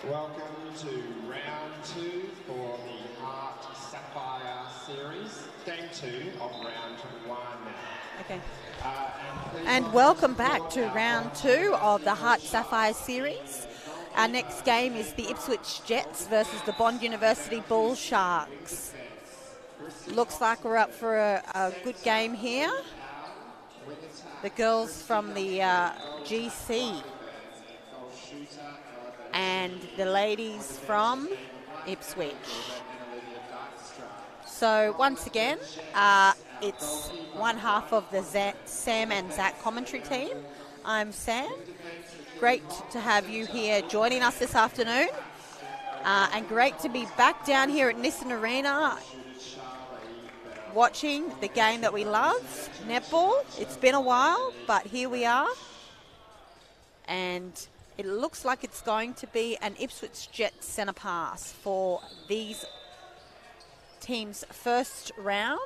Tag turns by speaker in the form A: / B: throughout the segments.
A: Welcome to round 2 for the Heart Sapphire Series, game 2 of round 1.
B: Okay. And welcome back to round 2 of the Heart Sapphire Series. Our next game is the Ipswich Jets versus the Bond University Bull Sharks. Looks like we're up for a good game here. The girls from the GC and the ladies from Ipswich. So once again, it's one half of the Sam and Zach commentary team. I'm Sam. Great to have you here joining us this afternoon. And great to be back down here at Nissan Arena watching the game that we love, netball. It's been a while, but here we are. And it looks like it's going to be an Ipswich Jets centre pass for these teams' first round,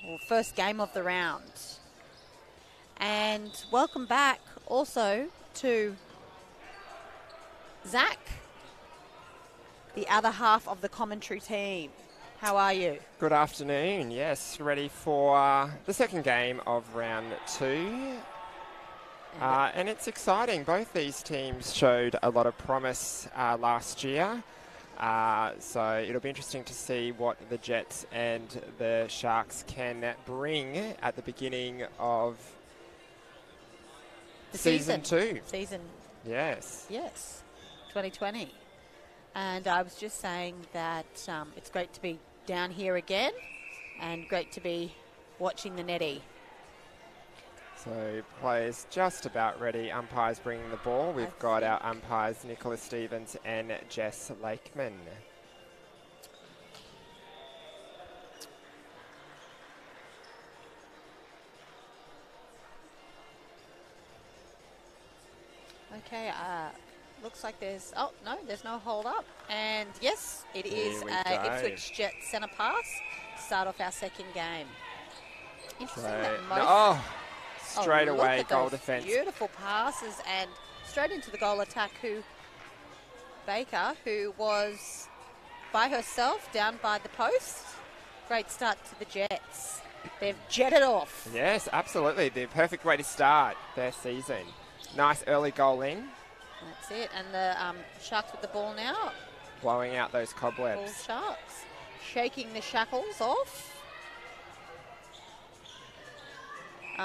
B: or first game of the round. And welcome back also to Zach, the other half of the commentary team. How are you?
C: Good afternoon. Yes, ready for the second game of round 2. And it's exciting. Both these teams showed a lot of promise last year. So it'll be interesting to see what the Jets and the Sharks can bring at the beginning of
B: the
C: season 2.
B: Yes, 2020. And I was just saying that it's great to be down here again and great to be watching the netty.
C: So players just about ready. Umpires bringing the ball. We've got our umpires Nicola Stevens and Jess Lakeman.
B: Okay, looks like there's no hold up. And yes, it is Ipswich Jets centre pass. Start off our second game. Interesting that
C: straight away, goal defence.
B: Beautiful passes and straight into the goal attack. Baker, who was by herself down by the post. Great start to the Jets. They've jetted off.
C: Yes, absolutely. The perfect way to start their season. Nice early goal in.
B: That's it. And the Sharks with the ball now.
C: Blowing out those cobwebs.
B: Bull Sharks. Shaking the shackles off.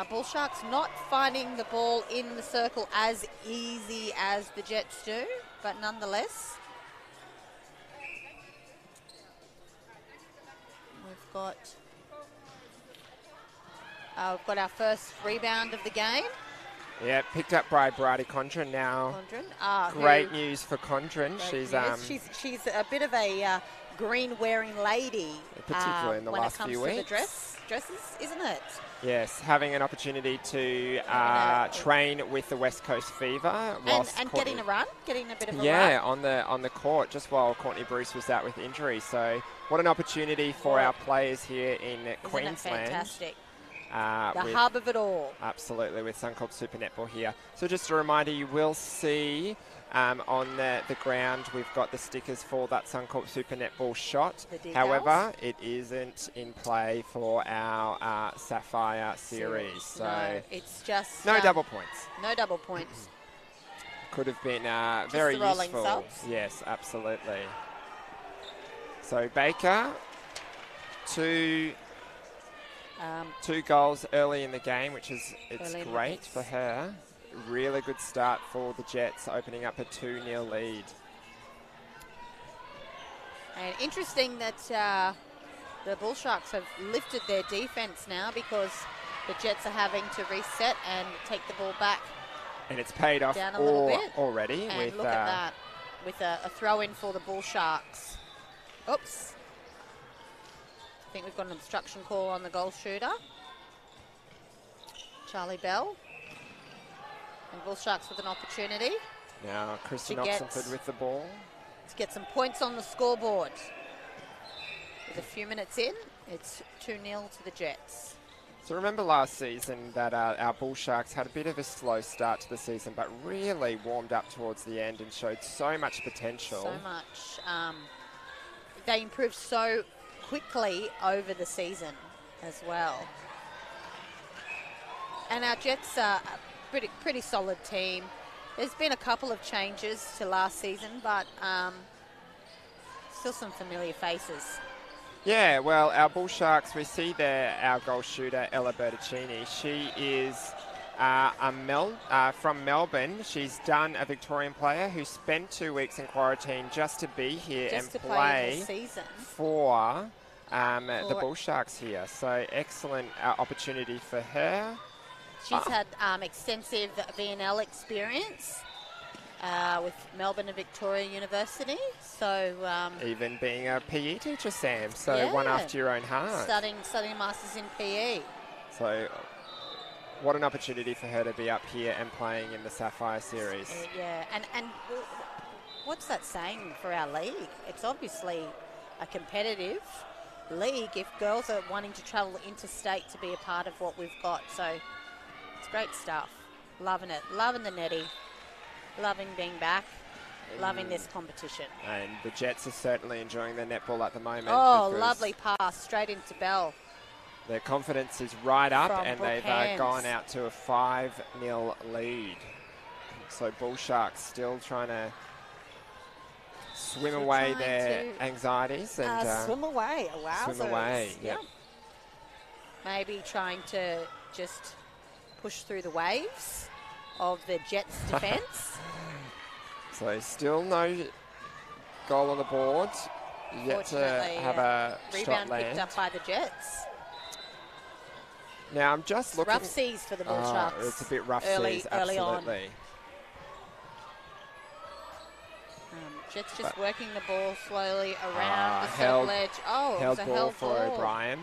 B: Bull Sharks not finding the ball in the circle as easy as the Jets do, but nonetheless. We've got our first rebound of the game.
C: Yeah, picked up by Bridie Condren now. Great news for Condren.
B: She's a bit of a green-wearing lady.
C: Particularly in the last few weeks.
B: When it comes to the dresses, isn't it?
C: Yes, having an opportunity to train with the West Coast Fever.
B: And getting a bit of a run.
C: Yeah, on the court, just while Courtney Bruce was out with injury. So what an opportunity for our players here in Queensland.
B: Isn't it fantastic? The hub of it all.
C: Absolutely, with Suncorp Super Netball here. So just a reminder, you will see on the ground, we've got the stickers for that Suncorp Super Netball shot. However, it isn't in play for our Sapphire series. So
B: no, it's just
C: no double points.
B: No double points.
C: Could have been
B: just
C: very
B: the rolling
C: useful.
B: Subs.
C: Yes, absolutely. So Baker, two goals early in the game, it's great for her. Really good start for the Jets, opening up a 2-0 lead.
B: And interesting that the Bull Sharks have lifted their defence now because the Jets are having to reset and take the ball back.
C: And it's paid off
B: down a little bit
C: already.
B: And look at that, with a throw-in for the Bull Sharks. Oops. I think we've got an obstruction call on the goal shooter, Charlie Bell. And Bull Sharks with an opportunity.
C: Now Kristen Oxenford with the ball.
B: To get some points on the scoreboard. With a few minutes in, it's 2-0 to the Jets.
C: So remember last season that our Bull Sharks had a bit of a slow start to the season, but really warmed up towards the end and showed so much potential.
B: So much. They improved so quickly over the season as well. And our Jets are a pretty solid team. There's been a couple of changes to last season, but still some familiar faces.
C: Yeah, well, our Bull Sharks, we see there our goal shooter, Ella Bertuccini. She is from Melbourne. She's done a Victorian player who spent 2 weeks in quarantine just to be here
B: Just
C: and
B: to
C: play
B: the season.
C: for the Bull Sharks here. So excellent opportunity for her.
B: She's had extensive VNL experience with Melbourne and Victoria University. So
C: Even being a PE teacher, Sam. So
B: yeah,
C: one after your own heart.
B: studying a Masters in PE.
C: So what an opportunity for her to be up here and playing in the Sapphire Series.
B: Yeah, and what's that saying for our league? It's obviously a competitive league if girls are wanting to travel interstate to be a part of what we've got. So it's great stuff. Loving it. Loving the netty. Loving being back. Loving this competition.
C: And the Jets are certainly enjoying their netball at the moment.
B: Oh, lovely pass straight into Bell.
C: Their confidence is right up,
B: From
C: and
B: Brooke
C: they've
B: Hams.
C: gone out to a 5-0 lead. So Bull Sharks still trying to swim away their anxieties and
B: swim away. Wowzers.
C: swim away.
B: Yeah. Maybe trying to just push through the waves of the Jets' defence.
C: So still no goal on the board. Yet to have a
B: rebound
C: shot
B: picked
C: land.
B: up by the Jets.
C: Now I'm just looking.
B: Rough seas for the Bull Sharks.
C: It's a bit rough
B: early
C: seas,
B: on.
C: absolutely.
B: Jets just working the ball slowly around the
C: held-
B: sub-ledge. Oh, it was
C: Held
B: a
C: ball
B: held
C: for
B: ball.
C: O'Brien.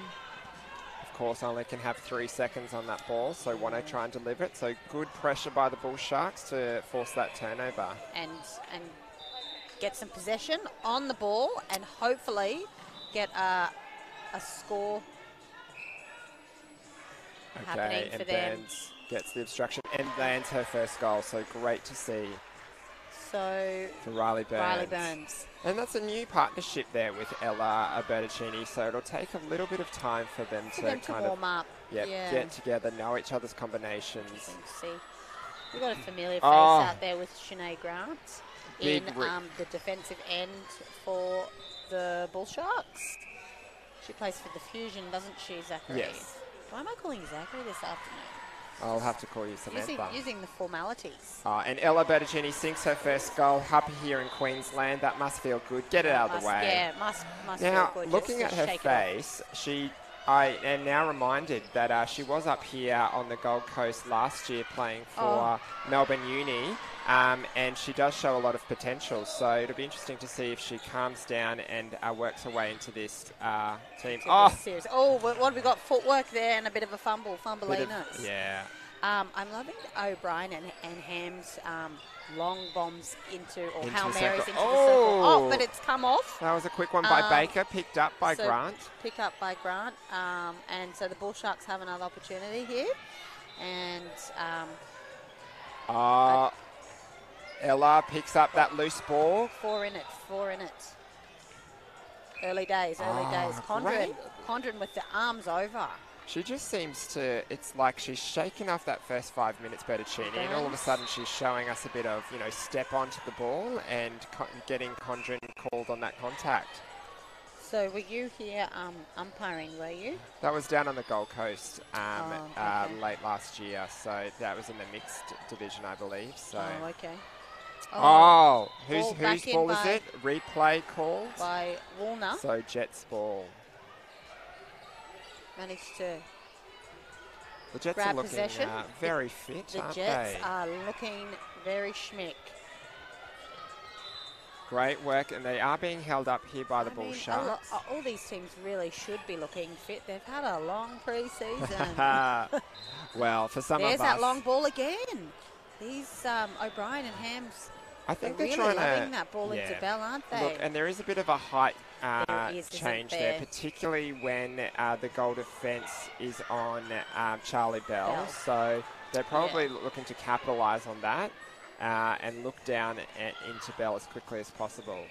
C: Of course, only can have 3 seconds on that ball, so want to try and deliver it. So good pressure by the Bull Sharks to force that turnover.
B: And get some possession on the ball and hopefully get a score happening for
C: and
B: them.
C: Burns gets the obstruction and lands her first goal. So great to see
B: So
C: for Riley Burns.
B: Riley Burns.
C: And that's a new partnership there with Ella Bertuccini, so it'll take a little bit of time for them
B: For
C: to
B: them to
C: kind
B: warm up.
C: of get together, know each other's combinations.
B: Interesting to see. We've got a familiar face
C: Oh.
B: out there with Sinead Grant in
C: Big
B: the defensive end for the Bull Sharks. She plays for the Fusion, doesn't she, Zachary?
C: Yes.
B: Why am I calling you Zachary this afternoon?
C: I'll have to call you Samantha.
B: Using the formalities.
C: And Ella Bertuccini sinks her first goal up here in Queensland. That must feel good. Get it out of the way.
B: Yeah, must
C: Now,
B: feel good.
C: looking
B: just
C: at
B: to
C: her
B: shake it off.
C: face, I am now reminded that she was up here on the Gold Coast last year playing for Melbourne Uni, and she does show a lot of potential. So it'll be interesting to see if she calms down and works her way into this team.
B: This series. Oh, what have we got? Footwork there and a bit of a fumbleinos.
C: Yeah.
B: I'm loving O'Brien and Ham's long bombs into Hail
C: the
B: Marys
C: circle.
B: into the circle.
C: Oh.
B: Oh, but it's come off.
C: That was a quick one by Baker, picked up by Grant.
B: Pick up by Grant. And so the Bull Sharks have another opportunity here. And
C: Ella picks up that loose ball.
B: four in it. Early days. Condren with the arms over.
C: She just seems to, it's like she's shaken off that first 5 minutes, Bertuccini, and all of a sudden she's showing us a bit of, step onto the ball and getting Condren called on that contact.
B: So were you here umpiring, were you?
C: That was down on the Gold Coast
B: Okay.
C: late last year, so that was in the mixed division, I believe. So.
B: Oh, okay.
C: Whose ball is it? Replay called?
B: By Woolner.
C: So Jets ball.
B: Managed to
C: The Jets
B: grab
C: are looking
B: possession.
C: very fit,
B: The
C: aren't
B: Jets
C: they?
B: are looking very schmick.
C: Great work, and they are being held up here by the Bull Sharks.
B: All these teams really should be looking fit. They've had a long pre-season.
C: Well, for some
B: There's
C: of us,
B: that long ball again. These O'Brien and Hams
C: I think
B: are
C: they're
B: really
C: trying
B: loving
C: to
B: that ball into Bell, aren't they?
C: Look, and there is a bit of a height change there, particularly when the goal defence is on Charlie Bell. So they're probably looking to capitalise on that and look down into Bell as quickly as possible.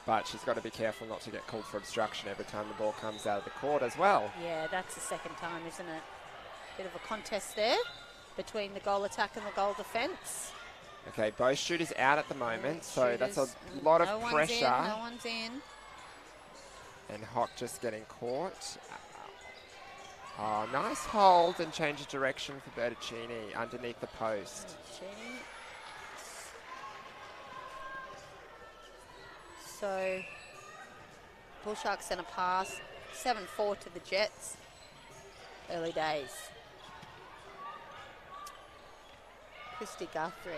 C: But she's got to be careful not to get called for obstruction every time the ball comes out of the court as well.
B: Yeah, that's the second time, isn't it? Bit of a contest there between the goal attack and the goal defence.
C: Okay, both shooters out at the moment, so that's a lot of pressure.
B: No one's in.
C: And Hock just getting caught. Oh, nice hold and change of direction for Bertuccini underneath the post.
B: So, Bull Sharks sent a pass, 7-4 to the Jets. Early days. Christy Guthrie.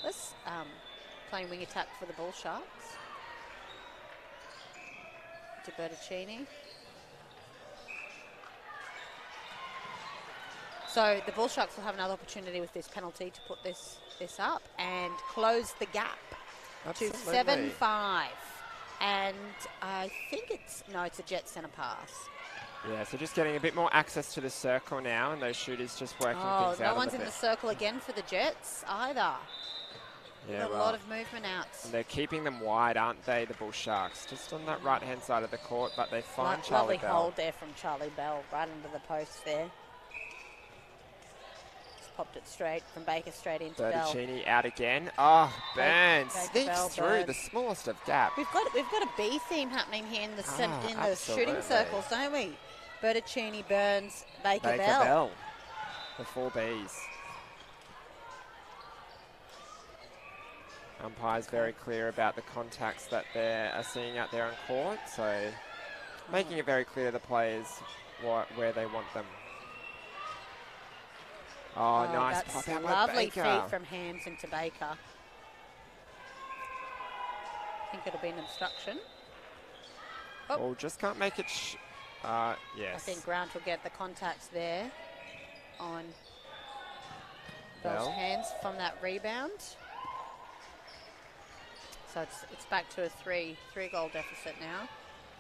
B: Let's playing wing attack for the Bull Sharks. To Bertuccini. So the Bull Sharks will have another opportunity with this penalty to put this up and close the gap.
C: Absolutely.
B: To 7-5. And I think it's a Jet centre pass.
C: Yeah, so just getting a bit more access to the circle now, and those shooters just working things out.
B: No one's in the circle again for the Jets either.
C: Yeah,
B: a lot of movement out.
C: They're keeping them wide, aren't they, the Bull Sharks? Just on that right-hand side of the court, but they find Charlie Bell.
B: Lovely hold there from Charlie Bell, right under the post there. Popped it straight from Baker straight into Bell.
C: Bertuccini out again. Oh, Burns sneaks through the smallest of gaps.
B: We've got a B theme happening here in the shooting circles, don't we? Bertuccini, Burns, Baker Bell.
C: The 4 Bs. Umpire's very clear about the contacts that they are seeing out there on court, so making it very clear to the players where they want them. Oh, nice pop out by
B: lovely
C: Baker.
B: feed from Hams into Baker. I think it'll be an obstruction.
C: Oh, just can't make it. Yes.
B: I think Grant will get the contacts there on Bell's hands from that rebound. So it's back to a three-goal deficit now,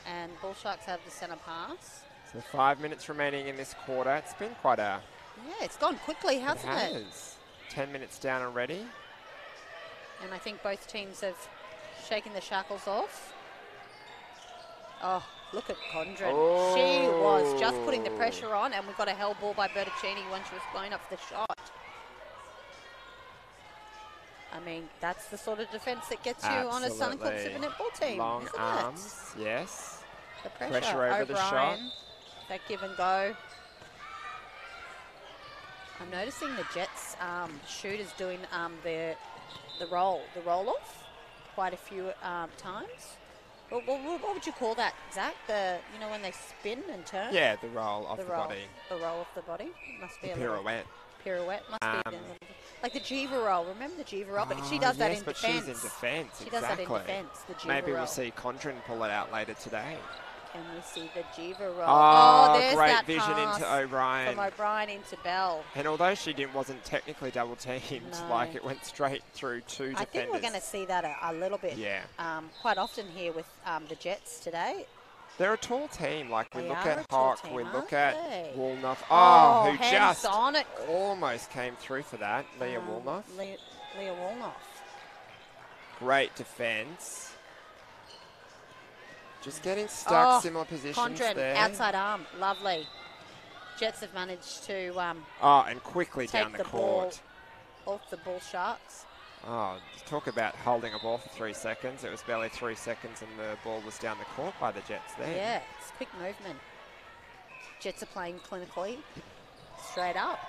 B: and Bull Sharks have the centre pass.
C: So 5 minutes remaining in this quarter. It's been quite a.
B: Yeah, it's gone quickly, hasn't it?
C: It has. 10 minutes down already.
B: And I think both teams have shaken the shackles off. Oh, look at Condren.
C: Oh.
B: She was just putting the pressure on, and we got a held ball by Bertuccini when she was blowing up the shot. I mean, that's the sort of defence that gets you on a Southern Club Super Netball team,
C: long
B: isn't
C: arms, yes.
B: The pressure
C: over the shot.
B: That give and go. I'm noticing the Jets shooters doing the roll off quite a few times. What would you call that, Zach? When they spin and turn.
C: Yeah, the roll off the body.
B: The roll off the body. Must be a
C: pirouette.
B: Pirouette must be like the Jiva roll. Remember the Jiva roll? But she does that in defence.
C: She's in defence.
B: She does that in defence. The Jiva
C: Maybe
B: roll.
C: we'll see Condren pull it out later today.
B: Can we see the Jiva roll?
C: Oh,
B: there's
C: great
B: that
C: vision
B: pass
C: into O'Brien.
B: from O'Brien into Bell.
C: And although she wasn't technically double teamed, like it went straight through 2 defenders.
B: I think we're going to see that a little bit.
C: Yeah.
B: Quite often here with the Jets today.
C: They're a tall team. Like we look at Hawk, we look at Woolnough.
B: Oh,
C: who just
B: on it.
C: almost came through for that. Leah Woolnough.
B: Leah Woolnough.
C: Great defence. Just getting stuck, similar positions
B: Condren,
C: there.
B: Outside arm, lovely. Jets have managed to
C: and quickly
B: take
C: down the court.
B: Ball off the Bull Sharks.
C: Oh, talk about holding a ball for 3 seconds. It was barely 3 seconds and the ball was down the court by the Jets there.
B: Yeah, it's quick movement. Jets are playing clinically, straight up.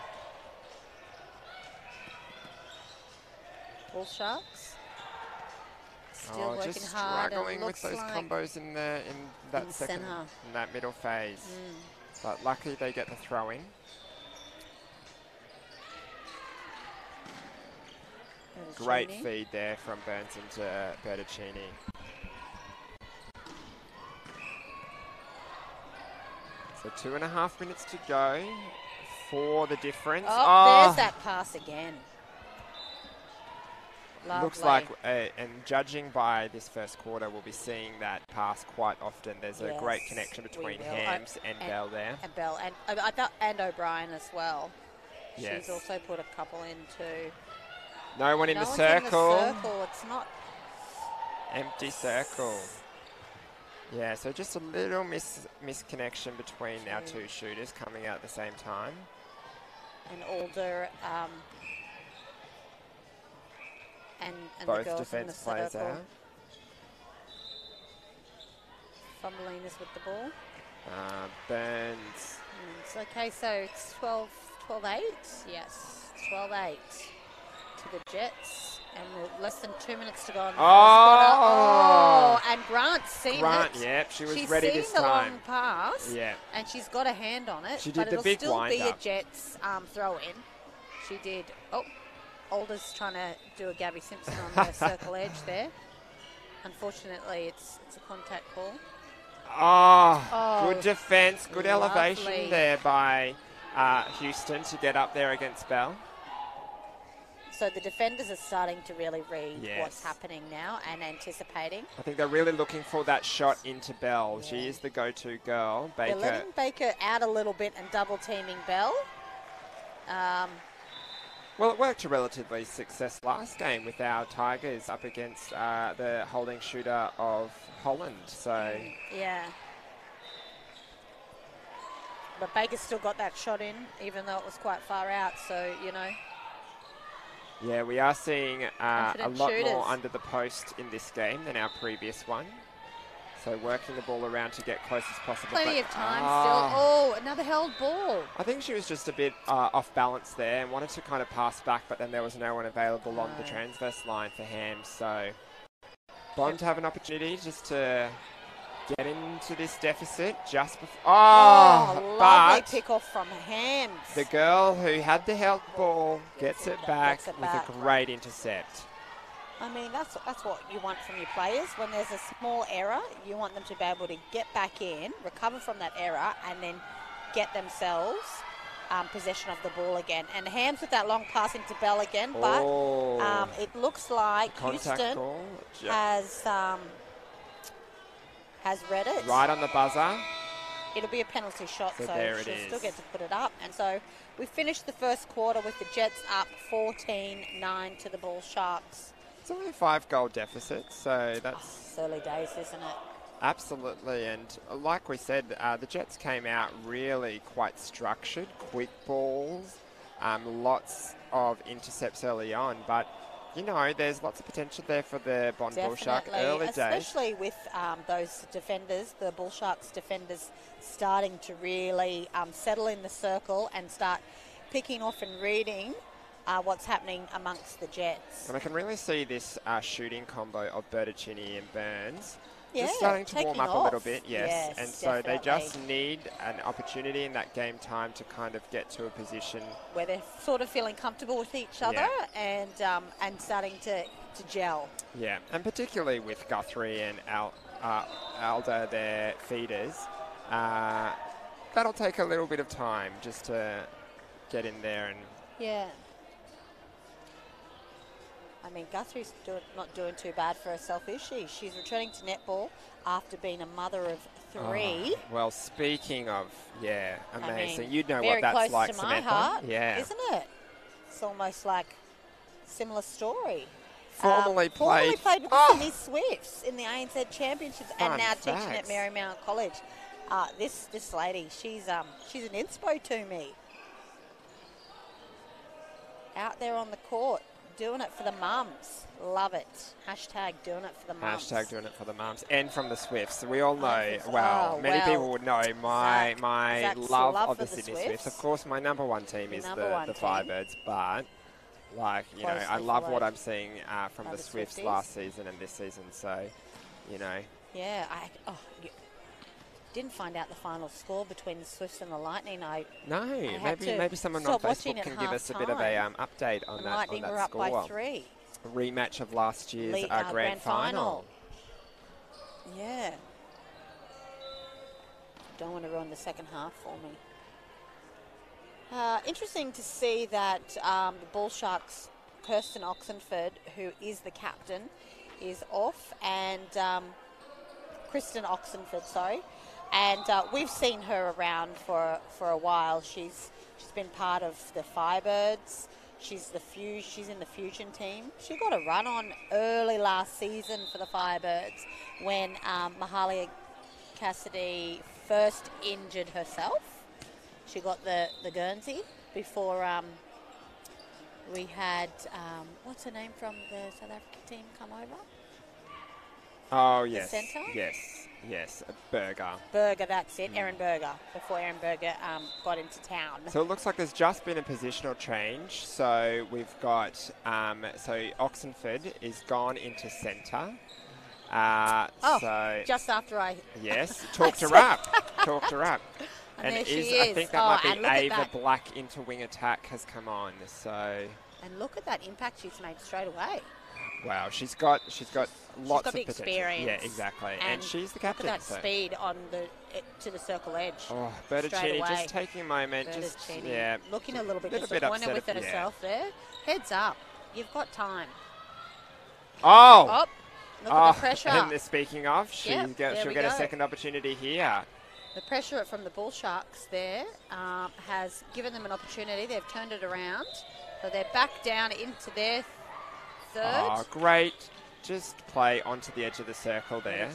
B: Bull Sharks still working
C: just
B: hard.
C: Struggling with those combos in that second, in that middle phase. But lucky they get the throw in. Great feed there from Burns into Bertuccini. So 2.5 minutes to go for the difference.
B: Oh, there's that pass again.
C: Looks like, and judging by this first quarter, we'll be seeing that pass quite often. There's a great connection between Hams and Bell there.
B: And Bell, and O'Brien as well.
C: Yes.
B: She's also put a couple in too.
C: No one in the
B: one's
C: circle.
B: In the circle. It's not.
C: Empty circle. Yeah, so just a little misconnection between our two shooters coming out at the same time.
B: And Alder and
C: both
B: the girls
C: defence
B: in the
C: players
B: circle.
C: out.
B: Fumbliness with the ball.
C: Burns.
B: Okay, so it's 12-8. Yes, 12-8 to the Jets. And with less than 2 minutes to go in the first quarter. Oh, and Grant's seen it.
C: Yep, she was ready this time.
B: She's seen the long pass.
C: Yeah.
B: And she's got a hand on it.
C: She did the big wind-up.
B: But it'll still be a Jets throw-in. She did. Oh, Alder's trying to do a Gabby Simpson on the circle edge there. Unfortunately, it's a contact call.
C: Oh, good defence, good
B: lovely.
C: elevation there by Houston to get up there against Bell.
B: So the defenders are starting to really read what's happening now and anticipating.
C: I think they're really looking for that shot into Bell. Yeah. She is the go-to girl. Baker.
B: They're letting Baker out a little bit and double teaming Bell.
C: Well, it worked to relatively success last game with our Tigers up against the holding shooter of Holland. So
B: yeah. But Baker's still got that shot in, even though it was quite far out. So, you know.
C: Yeah, we are seeing a lot
B: shooters.
C: more under the post in this game than our previous one. So working the ball around to get close as possible.
B: Plenty of time still. Oh, another held ball.
C: I think she was just a bit off balance there and wanted to kind of pass back, but then there was no one available on the transverse line for Hams. So Bond to have an opportunity just to get into this deficit just before. Oh,
B: lovely pick off from Hams.
C: The girl who had the held ball gets it back with a great intercept.
B: I mean, that's what you want from your players. When there's a small error, you want them to be able to get back in, recover from that error, and then get themselves possession of the ball again. And Hams with that long pass into Bell again, but it looks like Houston has read it.
C: Right on the buzzer.
B: It'll be a penalty shot, so she'll
C: is.
B: still get to put it up. And so we finished the first quarter with the Jets up 14-9 to the Bull Sharks.
C: It's only a 5-goal deficit, so that's...
B: It's early days, isn't it?
C: Absolutely, and like we said, the Jets came out really quite structured, quick balls, lots of intercepts early on, but you know, there's lots of potential there for the Bond Bull Shark early days.
B: Especially with those defenders, the Bull Sharks defenders starting to really settle in the circle and start picking off and reading what's happening amongst the Jets.
C: And I can really see this shooting combo of Bertuccini and Burns just starting to warm up a little bit, yes. And so they just need an opportunity in that game time to kind of get to a position
B: where they're sort of feeling comfortable with each other and starting to gel.
C: Yeah, and particularly with Guthrie and Alda, their feeders, that'll take a little bit of time just to get in there and...
B: Yeah. I mean, Guthrie's not doing too bad for herself, is she? She's returning to netball after being a mother of 3.
C: Well, speaking of, amazing.
B: I mean,
C: you'd know what that's like,
B: to
C: Samantha.
B: My heart,
C: yeah.
B: Isn't it? It's almost like similar story.
C: Formerly played
B: with the Sydney Swifts in the ANZ Championships and now teaching at Marymount College. This lady, she's an inspo to me. Out there on the court. Doing it for the mums. Love it. Hashtag doing it for the mums.
C: Hashtag doing it for the mums. And from the Swifts. We all know, many people would know my love of the Sydney Swifts. Of course, my number one team is the Firebirds, but like, you know, I love what I'm seeing from the Swifts last season and this season. So, you know.
B: Yeah, didn't find out the final score between the Swifts and the Lightning.
C: Maybe someone on Facebook can give us a bit of a update on that
B: Lightning were up
C: score.
B: by 3.
C: A rematch of last year's grand final.
B: Yeah. Don't want to ruin the second half for me. Interesting to see that the Bull Sharks Kirsten Oxenford, who is the captain, is off, and Kristen Oxenford, sorry. And we've seen her around for a while. She's been part of the Firebirds. She's in the Fusion team. She got a run on early last season for the Firebirds when Mahalia Cassidy first injured herself. She got the Guernsey before we had, what's her name from the South African team come over?
C: Oh, yes.
B: The centre?
C: Yes, Berger.
B: Berger, that's it. Erin Berger, before Erin Berger got into town.
C: So it looks like there's just been a positional change. So we've got, so Oxenford is gone into centre. So
B: just after I...
C: Yes, talked her up. Talked her up.
B: And there
C: it
B: she
C: is.
B: is.
C: I think that might be Ava
B: that.
C: Black into wing attack has come on. So...
B: And look at that impact she's made straight away.
C: Wow, she's got lots
B: got
C: of
B: the
C: potential.
B: experience.
C: Yeah, exactly. And she's the captain.
B: Look at that speed on to the circle edge.
C: Oh, Bertuccini just taking a moment.
B: Looking a little bit
C: bit
B: disappointed
C: upset
B: with herself there. Heads up. You've got time.
C: Oh!
B: Look at the pressure.
C: And speaking of, she'll get a second opportunity here.
B: The pressure from the Bull Sharks there has given them an opportunity. They've turned it around. So they're back down into their third.
C: Oh, great. Just play onto the edge of the circle there.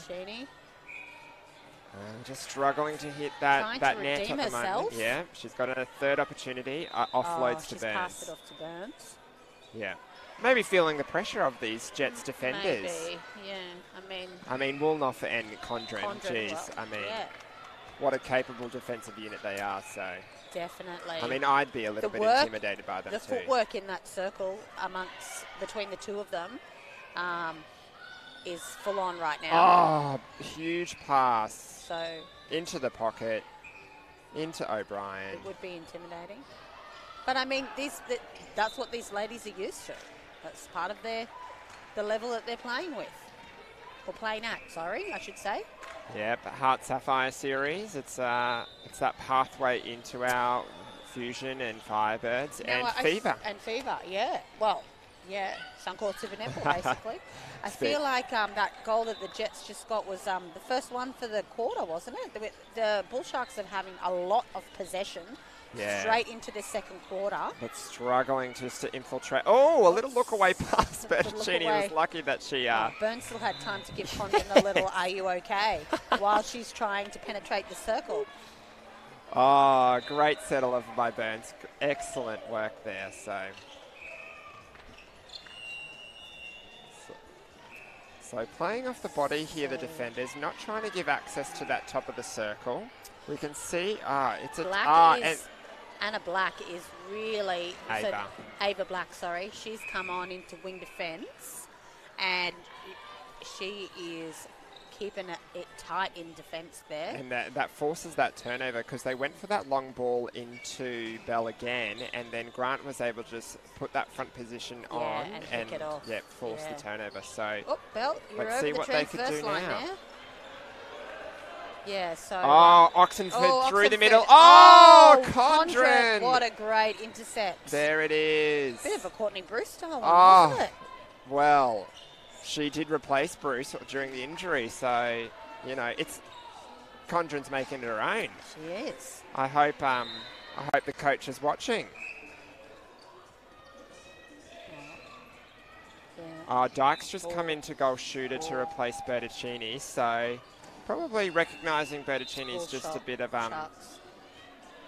C: Just struggling to hit that net at the moment. Yeah, she's got a third opportunity. Offloads to Burns.
B: She's passed it off to Burns.
C: Yeah. Maybe feeling the pressure of these Jets defenders.
B: Maybe, yeah.
C: I mean, Woolnough and Condren. Jeez,
B: well,
C: yeah. What a capable defensive unit they are, so...
B: Definitely.
C: I mean, I'd be a little bit intimidated by them
B: too. The footwork in that circle between the two of them is full on right now.
C: Oh, huge pass.
B: So
C: into the pocket, into O'Brien.
B: It would be intimidating. But I mean, that's what these ladies are used to. That's part of the level that they're playing with. Or playing at, sorry, I should say.
C: Yep, Heart Sapphire series. It's that pathway into our Fusion and Firebirds and Fever.
B: And Fever, yeah. Well, yeah, Suncorp Super Netball, basically. I feel like that goal that the Jets just got was the first one for the quarter, wasn't it? The Bull Sharks are having a lot of possession straight into the second quarter.
C: But struggling just to infiltrate. Oh, a little look away pass. Bertuccini was lucky that she...
B: Burns still had time to give Condon a little "Are you okay?" while she's trying to penetrate the circle.
C: Oh, great settle over by Burns. Excellent work there. So playing off the body here, the defenders, not trying to give access to that top of the circle. We can see,
B: Anna Black is really...
C: Ava
B: Black, sorry. She's come on into wing defence and she is keeping it tight in defence there.
C: And that forces that turnover because they went for that long ball into Bell again and then Grant was able to just put that front position on
B: and it off.
C: Force the turnover. So
B: Bell, you're
C: let's
B: over
C: see
B: the
C: what they could do
B: line
C: now.
B: There. Yeah, so...
C: Oxenford through the middle. Oh, Condren!
B: What a great intercept.
C: There it is.
B: Bit of a Courtney Bruce style one, wasn't it?
C: Well, she did replace Bruce during the injury, so, it's... Condren's making it her own.
B: She is.
C: I hope the coach is watching. Dyke's just come into goal shooter to replace Bertuccini, so... Probably recognising Bertuccini is just a bit of...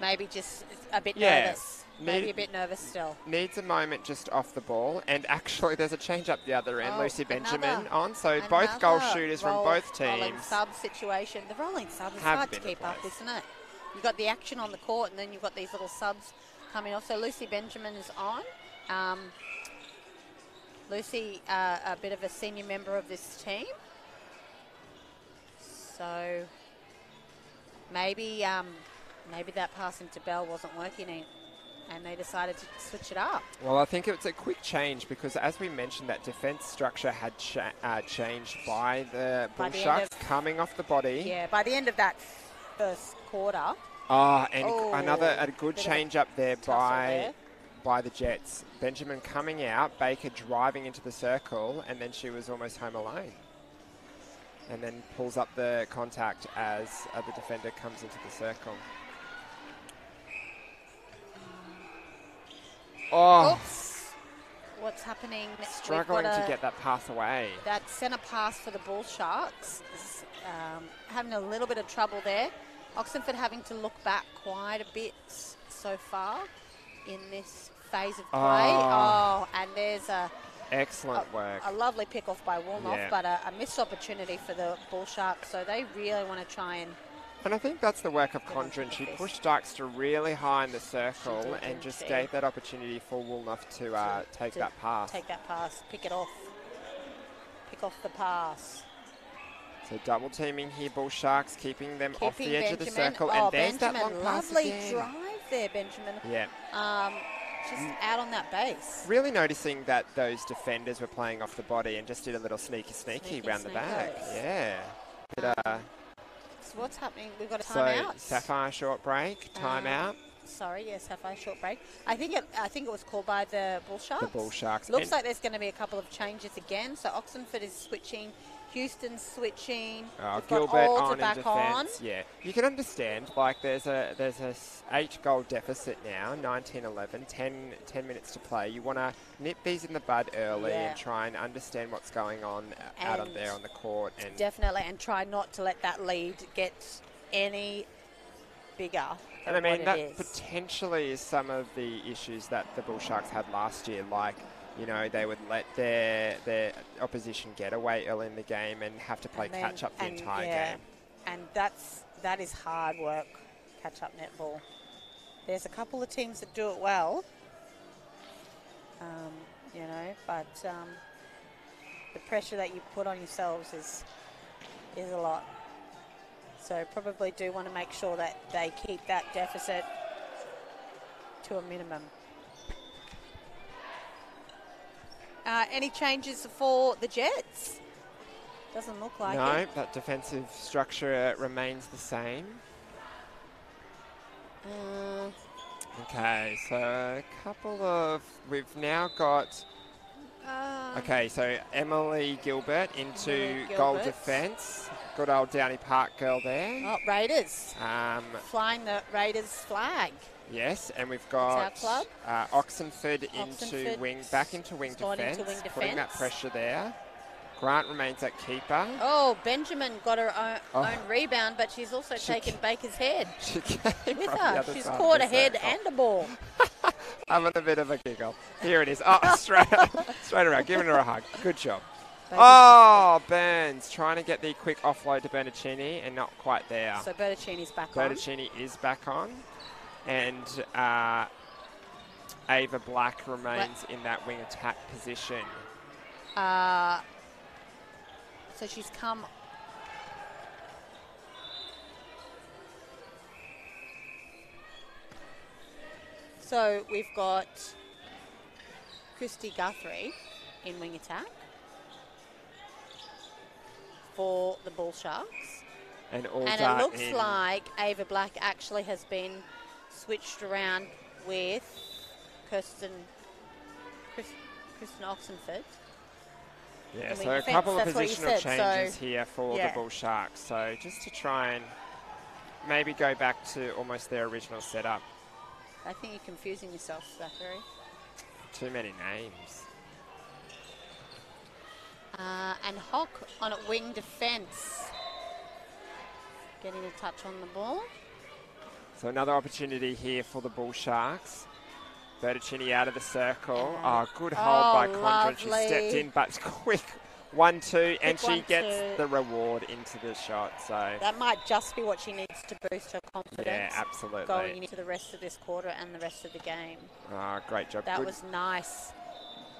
B: Maybe just a bit nervous. Maybe a bit nervous still.
C: Needs a moment just off the ball. And actually there's a change up the other end. Lucy Benjamin on. So both goal shooters from both teams.
B: Rolling sub situation. The rolling sub is hard to keep up, isn't it? You've got the action on the court and then you've got these little subs coming off. So Lucy Benjamin is on. Lucy, a bit of a senior member of this team. So maybe that pass into Bell wasn't working and they decided to switch it up.
C: Well, I think it's a quick change because as we mentioned, that defence structure had changed by the Bull Sharks coming off the body.
B: Yeah, by the end of that first quarter.
C: A good change up there by by the Jets. Benjamin coming out, Baker driving into the circle, and then she was almost home alone. And then pulls up the contact as the defender comes into the circle. Oh,
B: Oops. What's happening?
C: Struggling to get that pass away.
B: That centre pass for the Bull Sharks is having a little bit of trouble there. Oxenford having to look back quite a bit so far in this phase of play. Oh, and there's
C: excellent work.
B: A lovely pick off by Woolnough,
C: Yeah.
B: but a missed opportunity for the Bull Sharks. So they really want to try and
C: I think that's the work of Condren. She pushed Dykstra really high in the circle and just gave that opportunity for Woolnough to take that pass.
B: Take that pass, pick it off. Pick off the pass.
C: So double teaming here, Bull Sharks, keeping them off the edge of the
B: Benjamin.
C: circle.
B: Oh,
C: And there's
B: Benjamin,
C: that long pass
B: lovely
C: again.
B: drive there, Benjamin.
C: Yeah.
B: Just out on that base.
C: Really noticing that those defenders were playing off the body and just did a little sneaky round the back. Yeah. But,
B: so what's happening? We've got a
C: so
B: timeout.
C: Sapphire short break, timeout.
B: Sorry, yes, Sapphire short break. I think it was called by the Bull Sharks.
C: The Bull Sharks.
B: Looks like there's going to be a couple of changes again. So Oxenford is switching. Houston's switching.
C: Gilbert on in
B: back
C: defence. Yeah, you can understand. Like there's a 8-goal deficit now. 19-11. 10 minutes to play. You want to nip these in the bud early and try and understand what's going on out on there on the court. And
B: definitely, and try not to let that lead get any bigger.
C: And I mean that potentially is some of the issues that the Bull Sharks had last year. Like, you know, they would let their opposition get away early in the game and have to play catch up the entire game.
B: And that is hard work, catch up netball. There's a couple of teams that do it well, you know, but the pressure that you put on yourselves is a lot. So probably do want to make sure that they keep that deficit to a minimum. Any changes for the Jets? Doesn't look like it.
C: No, that defensive structure remains the same. Okay, so a couple of... We've now got... okay, so Emily Gilbert into goal defence. Good old Downey Park girl there.
B: Oh, Raiders. Flying the Raiders flag.
C: Yes, and we've got Oxenford into back into wing defence, putting that pressure there. Grant remains at keeper.
B: Oh, Benjamin got her own rebound, but she's also taken Baker's head with her. She's caught a head and a ball.
C: Having a bit of a giggle. Here it is. Oh, straight around, giving her a hug. Good job. Oh, Burns trying to get the quick offload to Bertuccini and not quite there.
B: So Bertuccini's back on.
C: Bertuccini is back on. And Ava Black remains in that wing attack position.
B: So she's come... So we've got Christy Guthrie in wing attack for the Bull Sharks.
C: And
B: it looks like Ava Black actually has been switched around with Kristen Oxenford.
C: Yeah, so a couple of positional changes here for the Bull Sharks. So just to try and maybe go back to almost their original setup.
B: I think you're confusing yourself, Zachary.
C: Too many names.
B: And Hock on at wing defence. Getting a touch on the ball.
C: So another opportunity here for the Bull Sharks. Bertuccini out of the circle. Good hold by Condren. She stepped in, but quick 1-2, and she gets the reward into the shot. So
B: that might just be what she needs to boost her confidence.
C: Yeah, absolutely.
B: Going into the rest of this quarter and the rest of the game.
C: Great job.
B: That was nice.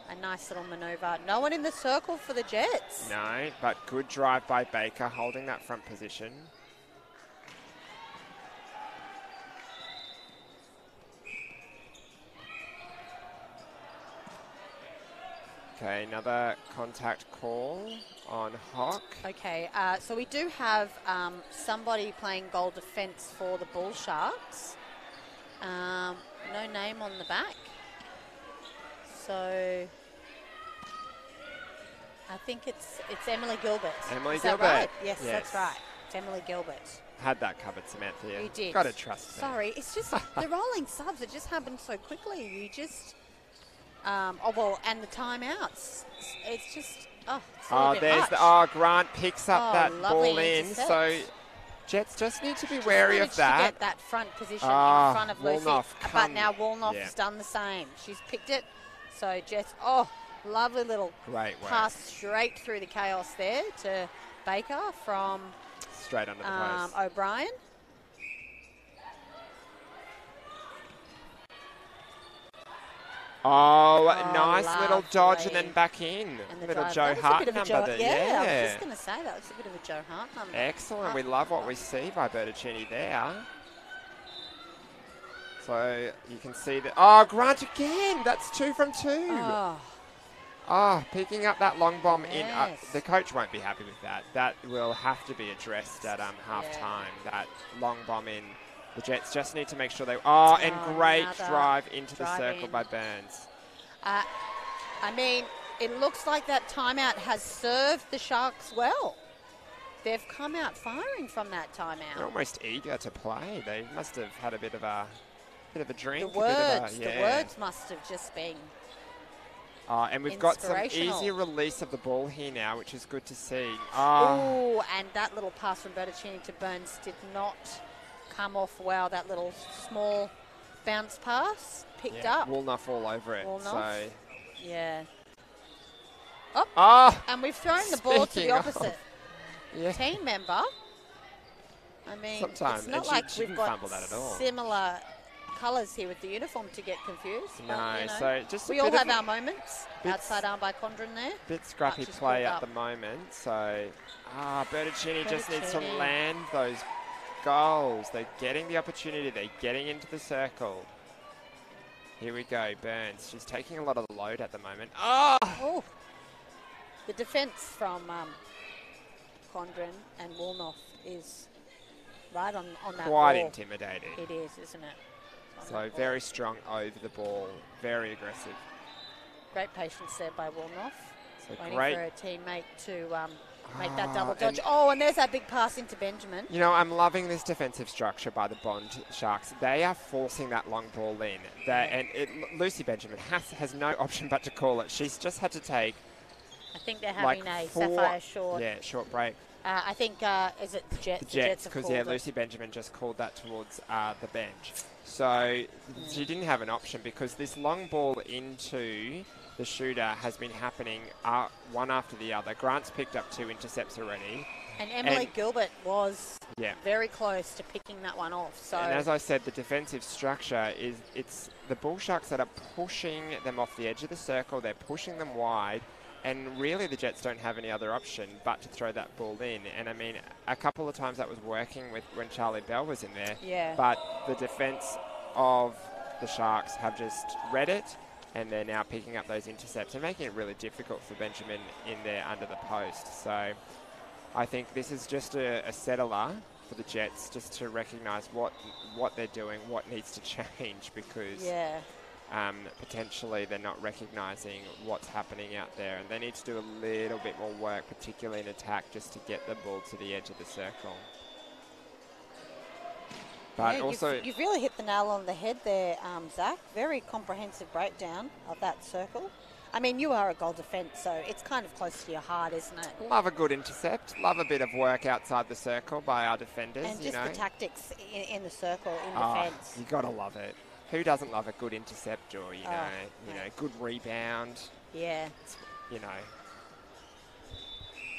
B: A nice little manoeuvre. No one in the circle for the Jets.
C: No, but good drive by Baker, holding that front position. Okay, another contact call on Hock.
B: Okay, so we do have somebody playing goal defence for the Bull Sharks. No name on the back. So I think it's Emily Gilbert.
C: Emily
B: Is that
C: Gilbert.
B: right? Yes, that's right. It's Emily Gilbert.
C: Had that covered, Samantha.
B: You did.
C: Got to trust me.
B: Sorry, it's just the rolling subs. It just happened so quickly. You just, oh well, and the timeouts. It's just, it's a little bit
C: there's
B: much.
C: Grant picks up that
B: lovely
C: ball in.
B: intercept.
C: So Jets just need to be wary of that.
B: To get that front position in front of Lucy.
C: Woolnough
B: But now Woolnough has done the same. She's picked it. So Jets, lovely little
C: Great work.
B: pass straight through the chaos there to Baker from
C: straight under the post.
B: O'Brien.
C: Nice little dodge and then back in.
B: And the
C: little
B: drive.
C: Joe
B: That was a
C: Hart
B: bit of a
C: number
B: Joe,
C: there.
B: yeah, I was just going to say that was a bit of a Joe Hart number.
C: Excellent. We love what we see by Bertuccini there. So you can see that. Grant again. That's 2 from 2. Picking up that long bomb in. The coach won't be happy with that. That will have to be addressed at half time. That long bomb in. The Jets just need to make sure they... and great drive into the circle by Burns.
B: I mean, it looks like that timeout has served the Sharks well. They've come out firing from that timeout.
C: They're almost eager to play. They must have had a bit of a drink.
B: The words must have just been
C: and we've got some easy release of the ball here now, which is good to see.
B: And that little pass from Bertuccini to Burns did not come off well. That little small bounce pass picked up.
C: Woolnough all over it. So.
B: Yeah. And we've thrown the ball to the opposite team member. I mean,
C: sometimes
B: it's not like we've got
C: similar
B: colours here with the uniform to get confused.
C: No,
B: but,
C: so just
B: we all have our moments. Outside arm by Condren there.
C: Bit scrappy play at the moment. So, Bertuccini just needs to land those goals. They're getting the opportunity. They're getting into the circle. Here we go, Burns. She's taking a lot of the load at the moment.
B: The defence from Condren and Woolnough is right on that
C: Quite
B: ball.
C: intimidating.
B: It is, isn't it?
C: So very strong over the ball. Very aggressive.
B: Great patience there by Woolnough.
C: So
B: waiting
C: great
B: for her teammate to make that double dodge. And there's that big pass into Benjamin.
C: You know, I'm loving this defensive structure by the Bond Sharks. They are forcing that long ball in. Lucy Benjamin has no option but to call it. She's just had to take...
B: I think they're having a Sapphire short.
C: Yeah, short break.
B: I think, is it the Jets?
C: The Jets, because Lucy Benjamin just called that towards the bench. So she didn't have an option because this long ball into the shooter has been happening one after the other. Grant's picked up 2 intercepts already.
B: And Emily Gilbert was very close to picking that one off. So.
C: And as I said, the defensive structure it's the Bull Sharks that are pushing them off the edge of the circle. They're pushing them wide. And really the Jets don't have any other option but to throw that ball in. And I mean, a couple of times that was working with when Charlie Bell was in there.
B: Yeah.
C: But the defence of the Sharks have just read it, and they're now picking up those intercepts and making it really difficult for Benjamin in there under the post. So I think this is just a settler for the Jets, just to recognise what they're doing, what needs to change, because potentially they're not recognising what's happening out there, and they need to do a little bit more work, particularly in attack, just to get the ball to the edge of the circle. But also,
B: you've really hit the nail on the head there, Zach. Very comprehensive breakdown of that circle. I mean, you are a goal defence, so it's kind of close to your heart, isn't it?
C: Love a good intercept. Love a bit of work outside the circle by our defenders.
B: And just the tactics in the circle in defence.
C: You got to love it. Who doesn't love a good intercept or, you know, good rebound?
B: Yeah.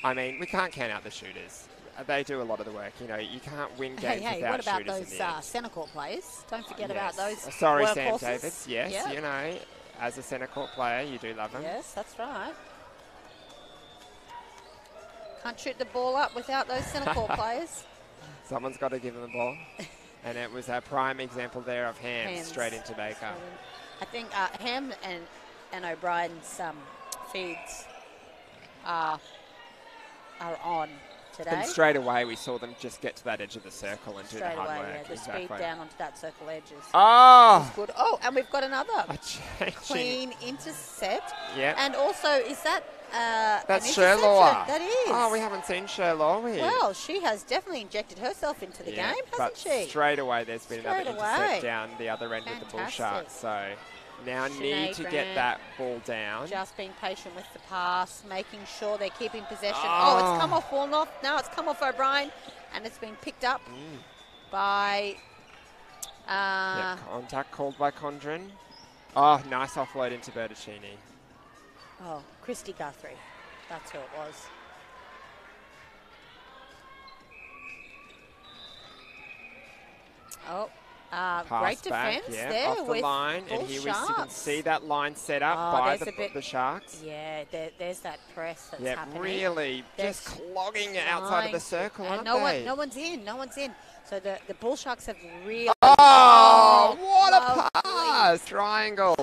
C: I mean, we can't count out the shooters. They do a lot of the work. You know, you can't win games without shooters.
B: What about those centre court players? Don't forget about those.
C: Sorry, Sam
B: workhorses.
C: Davids. Yes, you know, as a centre court player, you do love them.
B: Yes, that's right. Can't shoot the ball up without those centre court players.
C: Someone's got to give them the ball. And it was a prime example there of Ham straight into Baker.
B: I think Ham and O'Brien's feeds are on. today.
C: And straight away, we saw them just get to that edge of the circle and do the
B: Straight
C: hard
B: away,
C: work.
B: yeah, the
C: Exactly.
B: speed down onto that circle edges.
C: Oh!
B: Good. Oh, and we've got another
C: A changing.
B: clean intercept.
C: Yep.
B: And also, is that
C: That's
B: an
C: Sherlaw.
B: interception? That is.
C: Oh, we haven't seen Sherlaw here.
B: Well, she has definitely injected herself into the game, hasn't
C: but
B: she?
C: straight away, there's been another
B: Straight
C: intercept
B: away.
C: down the other end with the Bull
B: Fantastic.
C: Sharks. So now
B: Sinead
C: need to get
B: Grant.
C: that ball down.
B: Just being patient with the pass, making sure they're keeping possession.
C: Oh.
B: Oh, it's come off Woolnough. Now it's come off O'Brien, and it's been picked up by...
C: Contact called by Condren. Oh, nice offload into Bertuccini.
B: Oh, Christy Guthrie. That's who it was. Oh, great
C: Pass back,
B: defence
C: yeah,
B: there
C: off the
B: with
C: line,
B: Bull
C: and here
B: Sharks.
C: you can see that line set up
B: Oh,
C: by
B: there's a bit-
C: the Sharks.
B: Yeah, there's that press that's
C: Yeah,
B: happening.
C: really
B: They're
C: just clogging outside of the circle,
B: and
C: aren't they?
B: no one's in. So the Bull Sharks have really...
C: Oh, what a
B: lovely
C: pass! Triangle.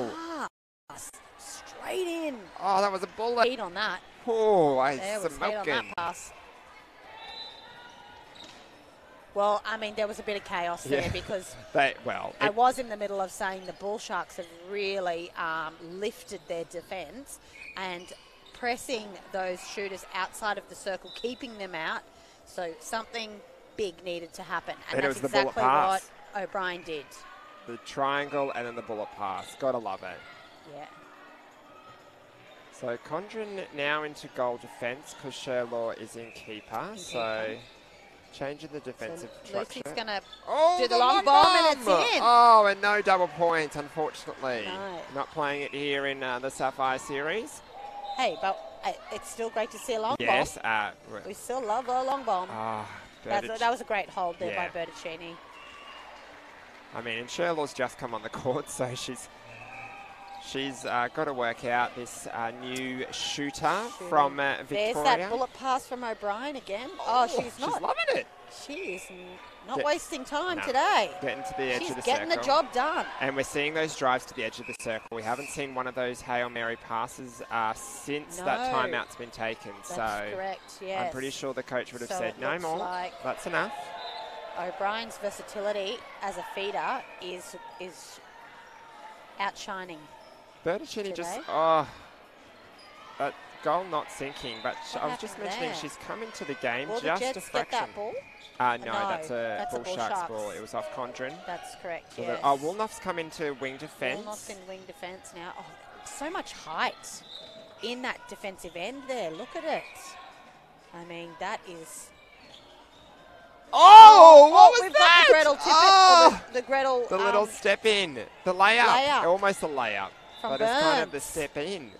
B: pass. Straight in.
C: Oh, that was a bullet.
B: Heat on that.
C: Oh,
B: There was heat on that
C: smoking.
B: pass. Well, I mean, there was a bit of chaos there
C: Yeah.
B: because
C: Well,
B: I was in the middle of saying the Bull Sharks have really lifted their defence and pressing those shooters outside of the circle, keeping them out. So something big needed to happen. And
C: it
B: that's
C: was the bullet
B: exactly what
C: pass.
B: O'Brien did.
C: The triangle and then the bullet pass. Gotta love it.
B: Yeah.
C: So Condren now into goal defence because Sherlaw is in keeper. So changing the defensive structure.
B: Lucy's going to
C: Oh,
B: do the long bomb and it's in.
C: Oh, and no double points, unfortunately.
B: No.
C: Not playing it here in the Sapphire Series.
B: Hey, but it's still great to see a long
C: Yes.
B: bomb. We still love a long bomb. That was a great hold there
C: Yeah.
B: by Bertuccini.
C: I mean, and Sherlaw's just come on the court, so she's got to work out this new shooter from Victoria.
B: There's that bullet pass from O'Brien again. Oh, she's not.
C: She's loving it.
B: She is not wasting time
C: No.
B: today.
C: Getting to the edge
B: She's
C: of the
B: getting
C: circle.
B: the job done.
C: And we're seeing those drives to the edge of the circle. We haven't seen one of those Hail Mary passes since that
B: No.
C: timeout's been taken.
B: That's
C: so
B: correct, yes.
C: I'm pretty sure the coach would have
B: So
C: said,
B: it
C: no
B: looks
C: more.
B: like
C: That's enough.
B: O'Brien's versatility as a feeder is outshining.
C: Bertuccini just,
B: today.
C: that goal not sinking. But
B: What
C: I was just
B: happened
C: mentioning
B: there?
C: she's come into the game
B: Will
C: just
B: the
C: a
B: Jets get
C: fraction.
B: that ball?
C: No,
B: No,
C: that's a
B: that's a
C: Bull
B: Bull
C: Sharks
B: Sharks.
C: ball. It was off Condren.
B: That's correct,
C: So
B: yes.
C: Woolnoug's come into wing defence.
B: Woolnoug's in wing defence now. Oh, so much height in that defensive end there. Look at it. I mean, that is...
C: Oh, what was
B: we've
C: that?
B: got the Gretel tippet.
C: Oh!
B: The Gretel...
C: The little step in. The layup.
B: Layup.
C: Almost a layup.
B: From
C: but it's kind of the
B: Burns.
C: step in.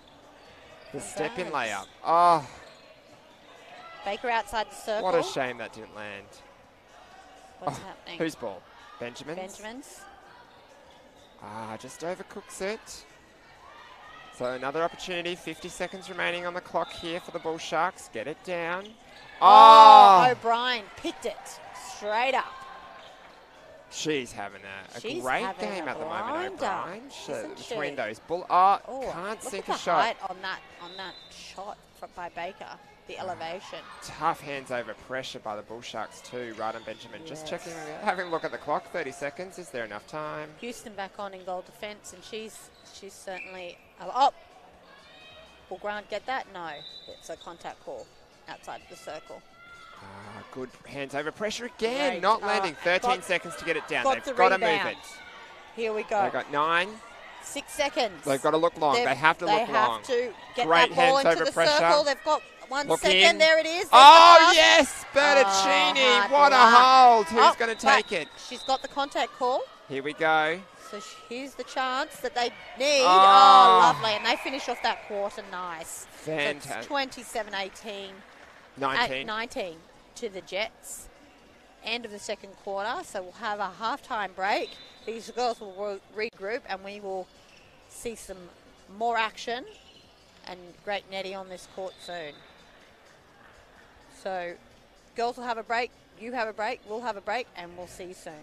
C: The
B: From
C: step in
B: Burns.
C: layup. Oh,
B: Baker outside the circle.
C: what a shame that didn't land.
B: What's happening?
C: Whose ball? Benjamin's?
B: Benjamin's.
C: Just overcooks it. So another opportunity. 50 seconds remaining on the clock here for the Bull Sharks. Get it down.
B: Oh, O'Brien picked it straight up.
C: She's having a
B: She's
C: great
B: having
C: game
B: a
C: at the moment,
B: blinder,
C: O'Brien.
B: isn't
C: Between
B: she?
C: those Bull.
B: Oh,
C: Can't
B: look
C: sink
B: at
C: a
B: the
C: shot.
B: height on that shot by Baker. The elevation.
C: Tough hands over pressure by the Bull Sharks too. Right on Benjamin. Just
B: Yes.
C: checking, having a look at the clock. 30 seconds. Is there enough time?
B: Houston back on in goal defence, and she's certainly. Oh, will Grant get that? No, it's a contact call outside the circle.
C: Good hands over pressure again.
B: Great.
C: Not landing. 13
B: got-
C: seconds to get it down.
B: Got
C: They've
B: the
C: got to move
B: rebound.
C: it.
B: Here we go.
C: They've got 9.
B: 6 seconds.
C: They've got to look long. They have to look long.
B: They have to get
C: Great
B: that ball
C: hands
B: into
C: over
B: the
C: pressure.
B: circle. They've got 1
C: Look
B: second.
C: in.
B: There it is. There's
C: Oh,
B: the pass.
C: yes. Bertuccini.
B: hard
C: What a
B: luck.
C: hold. Who's
B: Oh,
C: going to
B: but
C: take it?
B: She's got the contact call.
C: Here we go.
B: So here's the chance that they need.
C: Oh.
B: Oh, lovely. And they finish off that quarter nice.
C: Fantastic.
B: So it's 27-18.
C: 19.
B: 19 to the Jets. End of the second quarter. So we'll have a halftime break. These girls will regroup and we will see some more action and great netty on this court soon. So girls will have a break, you have a break, we'll have a break, and we'll see you soon.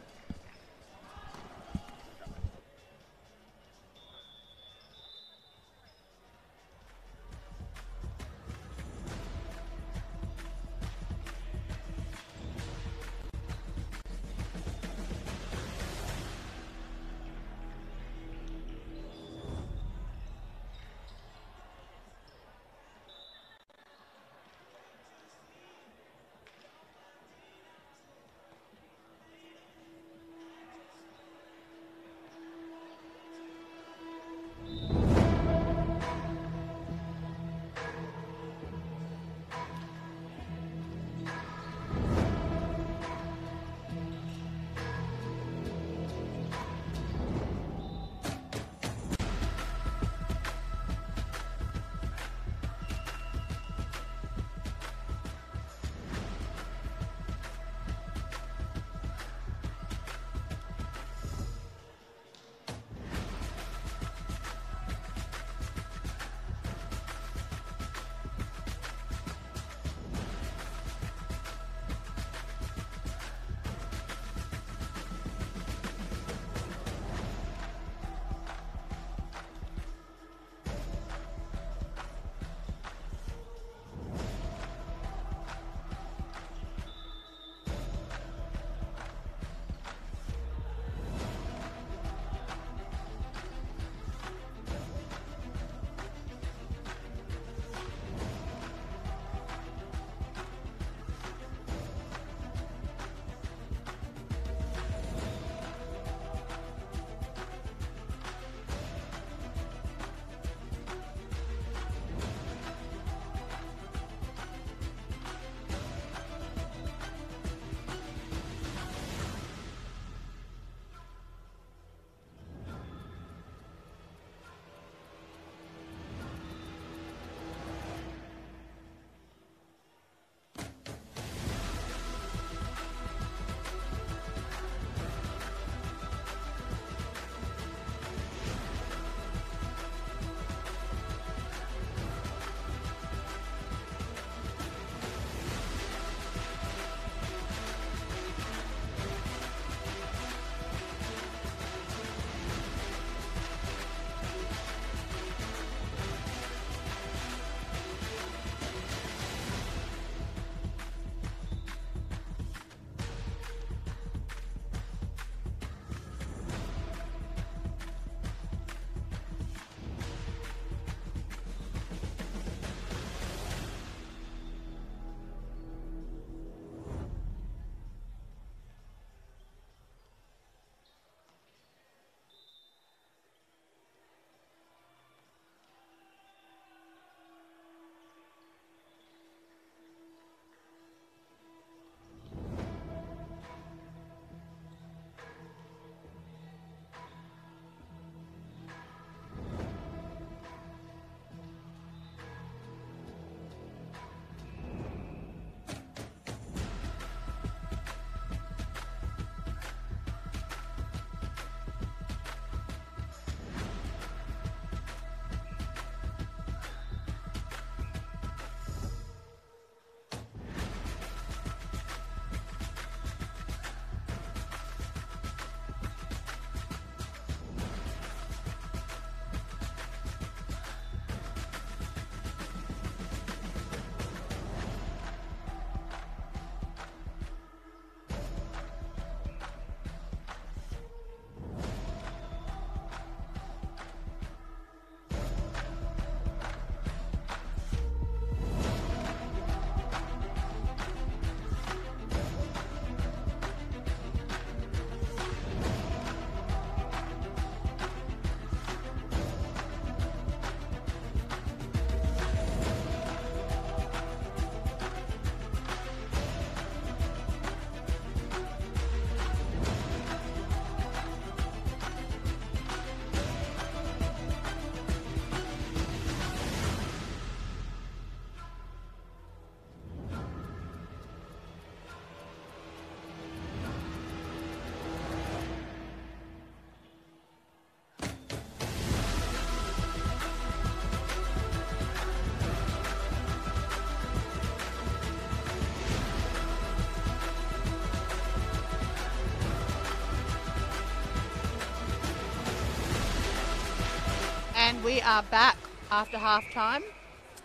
B: we are back after half-time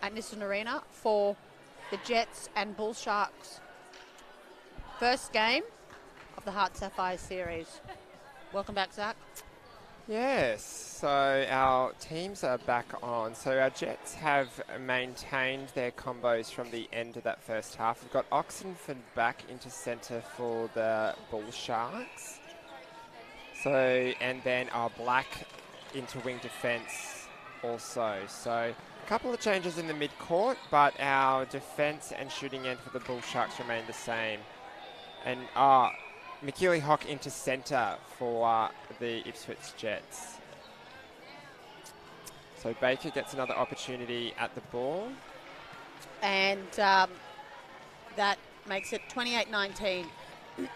B: at Nissan Arena for the Jets and Bull Sharks. First game of the Heart Sapphire series. Welcome back, Zach.
C: Yes, so our teams are back on. So our Jets have maintained their combos from the end of that first half. We've got Oxenford back into centre for the Bull Sharks. So, and then our Black into wing defence also. So a couple of changes in the mid-court, but our defence and shooting end for the Bull Sharks remain the same. And McKeely Hock into centre for the Ipswich Jets. So Baker gets another opportunity at the ball.
B: And that makes it 28-19
C: Great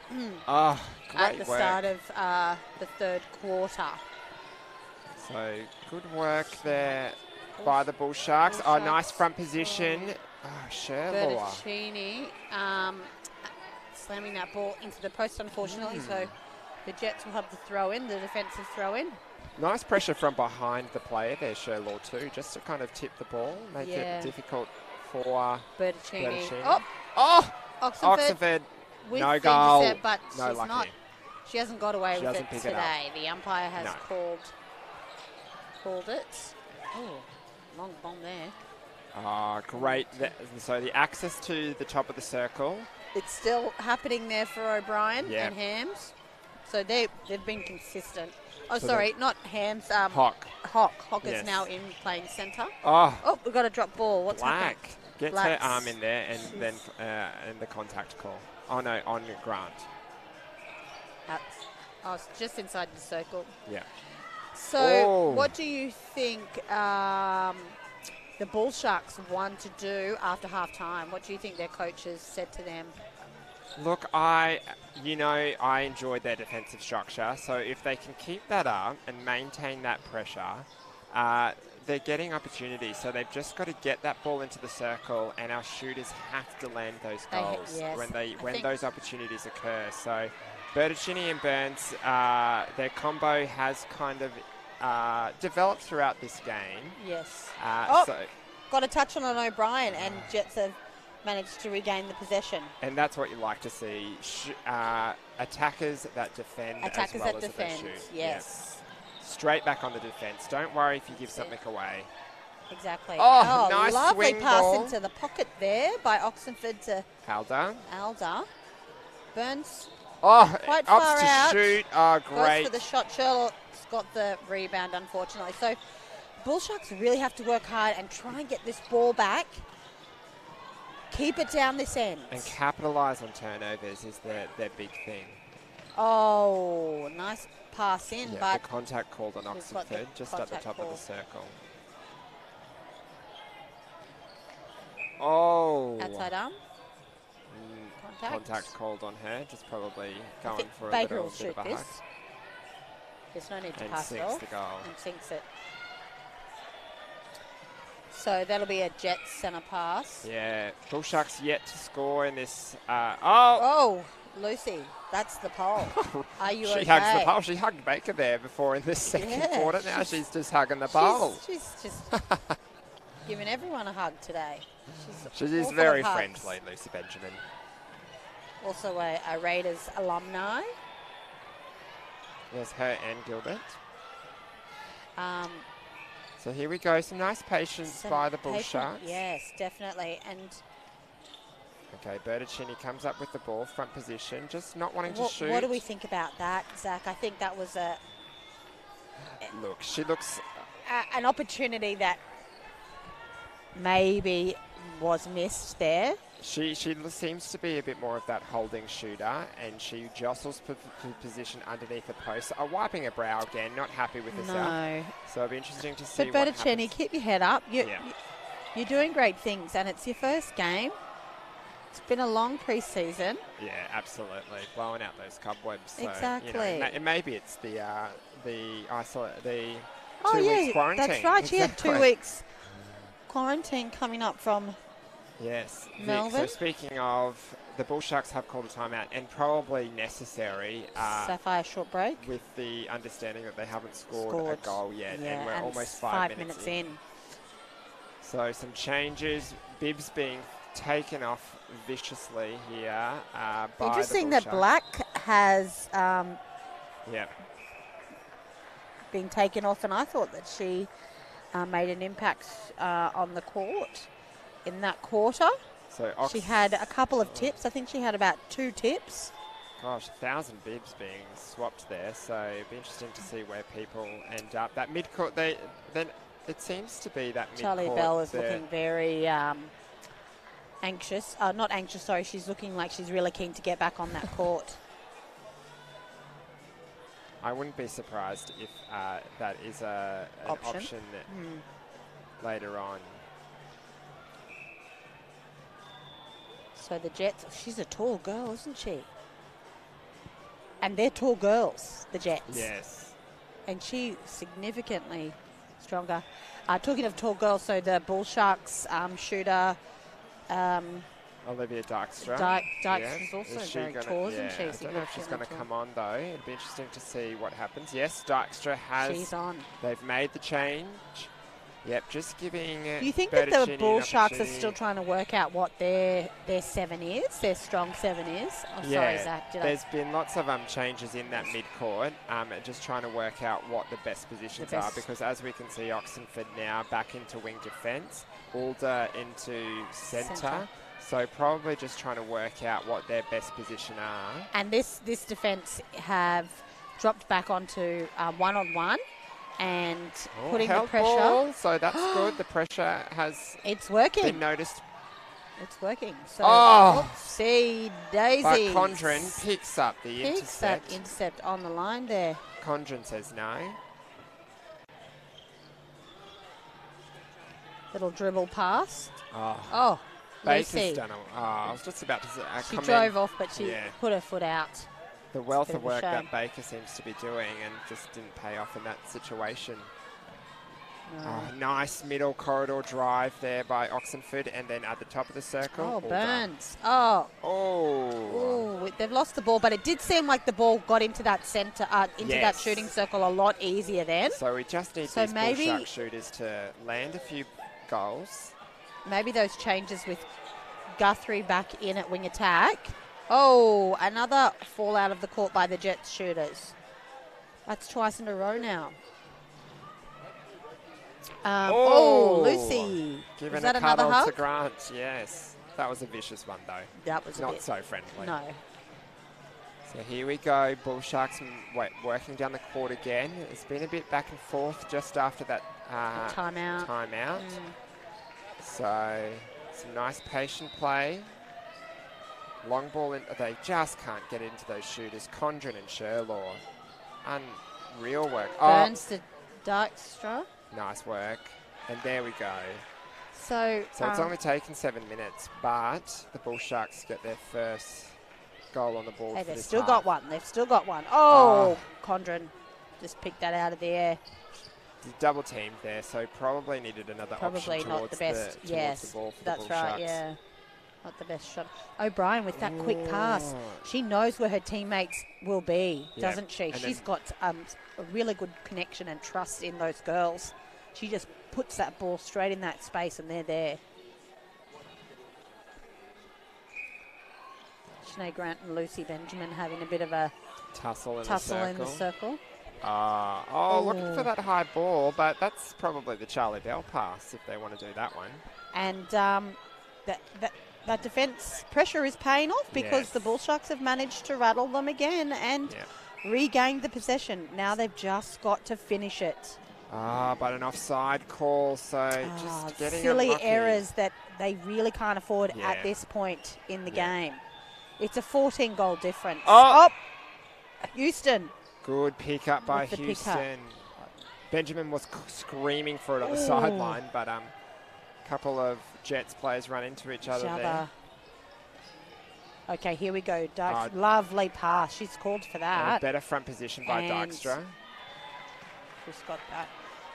B: at the
C: work.
B: start of the third quarter.
C: So good work there by the Bull Sharks.
B: Bull
C: Nice
B: Sharks.
C: front position. Sherlaw.
B: Bertuccini slamming that ball into the post, unfortunately. So the Jets will have the throw in, the defensive throw in.
C: Nice pressure from behind the player there, Sherlaw too, just to kind of tip the ball, make it difficult for
B: Bertuccini.
C: Bertuccini.
B: Oxenford
C: With
B: with
C: no
B: the
C: goal.
B: intercept, but
C: No
B: she's
C: lucky.
B: not. She hasn't got away
C: She
B: with
C: doesn't
B: it
C: pick it
B: today. The umpire has
C: No.
B: called it. Oh, long bomb there.
C: Great. So the access to the top of the circle.
B: It's still happening there for O'Brien
C: Yeah.
B: and Hams. So they've been consistent. Oh,
C: So
B: sorry, not Hams.
C: Hock.
B: Hock is
C: Yes.
B: now in playing centre.
C: Oh,
B: We've got a drop ball. What's
C: Black
B: happening?
C: gets
B: Black's-
C: her arm in there, and then and the contact call. Oh no, on Grant.
B: It's just inside the circle.
C: Yeah.
B: So what do you think the Bull Sharks want to do after half-time? What do you think their coaches said to them?
C: Look, I enjoyed their defensive structure. So if they can keep that up and maintain that pressure, they're getting opportunities. So they've just got to get that ball into the circle, and our shooters have to land those goals when those opportunities occur. So Bertuccini and Burns, their combo has kind of developed throughout this game.
B: Yes.
C: So,
B: got a touch on O'Brien, and Jets have managed to regain the possession.
C: and that's what you like to see. Attackers that defend as well as that they shoot.
B: Yes.
C: Straight back on the defence. Don't worry if you give something away.
B: Exactly.
C: Nice
B: lovely
C: swing
B: pass
C: ball.
B: into the pocket there by Oxenford to
C: Alda.
B: Burns
C: Quite
B: far
C: to
B: out.
C: shoot.
B: goes
C: Great.
B: for the shot. Sherlock's got the rebound, unfortunately. So Bull Sharks really have to work hard and try and get this ball back. Keep it down this end.
C: And capitalise on turnovers is their big thing.
B: Oh, nice pass in,
C: Yeah,
B: but
C: the contact called on
B: We've got the
C: Oxenford, just at the
B: contact
C: top of
B: call.
C: the circle.
B: outside arm.
C: Contact called on her, just probably
B: I
C: going
B: think
C: for a
B: Baker
C: little
B: will
C: bit
B: shoot
C: of a hug.
B: this. There's no need to
C: And
B: pass it
C: sinks
B: off.
C: the goal.
B: And sinks it. So that'll be a Jets centre pass.
C: Yeah, Bull Sharks yet to score in this.
B: Oh, Lucy, that's the pole. Are you okay?
C: She hugs the pole. She hugged Baker there before in this second quarter. Now she's just hugging the pole.
B: She's just giving everyone a hug today.
C: She
B: all
C: is
B: full
C: very
B: of hugs.
C: friendly, Lucy Benjamin.
B: Also a Raiders alumni.
C: There's her and Gilbert.
B: Um,
C: So here we go. Some nice patience
B: some
C: by the Bull
B: patient-
C: Sharks.
B: Yes, definitely. And
C: Okay, Bertuccini comes up with the ball, front position, just not wanting to shoot.
B: what do we think about that, Zach? I think that was
C: Look, she looks...
B: an opportunity that maybe was missed there.
C: She seems to be a bit more of that holding shooter, and she jostles position underneath the post. Wiping her brow again, not happy with herself.
B: No.
C: So it'll be interesting to see
B: But
C: what
B: Bertuccini,
C: happens.
B: keep your head up. You're doing great things, and it's your first game. It's been a long pre-season.
C: Yeah, absolutely. Blowing out those cobwebs. So,
B: Exactly.
C: and maybe it's the 2
B: Oh,
C: weeks
B: yeah,
C: quarantine.
B: that's right. She had 2
C: Exactly.
B: weeks quarantine coming up from
C: Yes. Vic,
B: Melvin?
C: so speaking of, the Bull Sharks have called a timeout, and probably necessary
B: Sapphire short break.
C: with the understanding that they haven't scored a goal yet,
B: Yeah,
C: and we're almost
B: it's
C: 5 minutes in. So some changes. Bibbs being taken off viciously here by
B: Interesting
C: the Bull
B: that
C: Sharks.
B: Black has
C: Yeah.
B: been taken off, and I thought that she made an impact on the court in that quarter.
C: So
B: She had a couple of tips. I think she had about 2 tips.
C: Gosh, 1,000 bibs being swapped there, so it'd be interesting to see where people end up. That mid-court, then it seems to be that mid-court.
B: Charlie Bell is looking very anxious. Not anxious, sorry. She's looking like she's really keen to get back on that court.
C: I wouldn't be surprised if that is an option later on.
B: So the Jets, she's a tall girl, isn't she? And they're tall girls, the Jets.
C: Yes.
B: And she significantly stronger. Talking of tall girls, so the Bull Sharks shooter,
C: Olivia Dykstra.
B: Dykstra's also very tall, isn't she?
C: I don't know if she's going to come on, though. It'd be interesting to see what happens. Yes, Dykstra has.
B: She's on.
C: They've made the change. Yep, just giving.
B: Do you think that the Bull Sharks are still trying to work out what their 7 is, their strong 7 is? Oh, sorry, Zach.
C: There's been lots of changes in that mid-court, just trying to work out what the best positions are, because as we can see, Oxenford now back into wing defence, Alder into centre. So probably just trying to work out what their best position are.
B: And this defence have dropped back onto one-on-one. And putting the pressure.
C: Ball, so that's good. The pressure has been noticed.
B: It's working. So, oopsie daisy.
C: But Condren picks up the intercept.
B: That intercept on the line there.
C: Condren says no.
B: Little dribble pass.
C: Oh, Baker's
B: Lucy.
C: done it. I was just about to say.
B: She drove off, but she put her foot out.
C: The wealth of work that Baker seems to be doing and just didn't pay off in that situation. Nice middle corridor drive there by Oxenford, and then at the top of the circle.
B: Burns. They've lost the ball, but it did seem like the ball got into that centre, that shooting circle a lot easier then.
C: So we just need these Bull Shark shooters to land a few goals.
B: Maybe those changes with Guthrie back in at wing attack. Oh, another fall out of the court by the Jets shooters. That's twice in a row now. Lucy.
C: Giving a cuddle to Grant, yes. That was a vicious one, though.
B: That was
C: not so friendly.
B: No.
C: So here we go. Bull Sharks working down the court again. It's been a bit back and forth just after that timeout. So some nice patient play. Long ball, they just can't get into those shooters. Condren and Sherlaw. Unreal work.
B: Burns to Dykstra.
C: Nice work. And there we go.
B: So
C: it's only taken 7 minutes, but the Bull Sharks get their first goal on the board.
B: Hey,
C: for
B: they've
C: this
B: still
C: half.
B: got one. They've still got one. Oh, Condren just picked that out of the air.
C: Double teamed there, so probably needed another option
B: Probably not the best.
C: towards the ball for
B: that's
C: the Bull
B: right.
C: Sharks.
B: Yeah. Not the best shot. O'Brien with that quick pass. She knows where her teammates will be, doesn't she? She's got a really good connection and trust in those girls. She just puts that ball straight in that space and they're there. Sinead Grant and Lucy Benjamin having a bit of a
C: tussle in
B: the circle.
C: Looking for that high ball, but that's probably the Charlie Bell pass if they want to do that one.
B: And that defence pressure is paying off because the Bull Sharks have managed to rattle them again and regained the possession. Now they've just got to finish it.
C: But an offside call, so just getting
B: silly
C: unlucky.
B: errors that they really can't afford at this point in the game. It's a 14-goal difference. Houston.
C: Good pick up by Houston. Benjamin was screaming for it on the sideline, but a couple of Jets players run into each other there.
B: Okay, here we go. Lovely pass. She's called for that.
C: Better front position by Dykstra.
B: She's got that.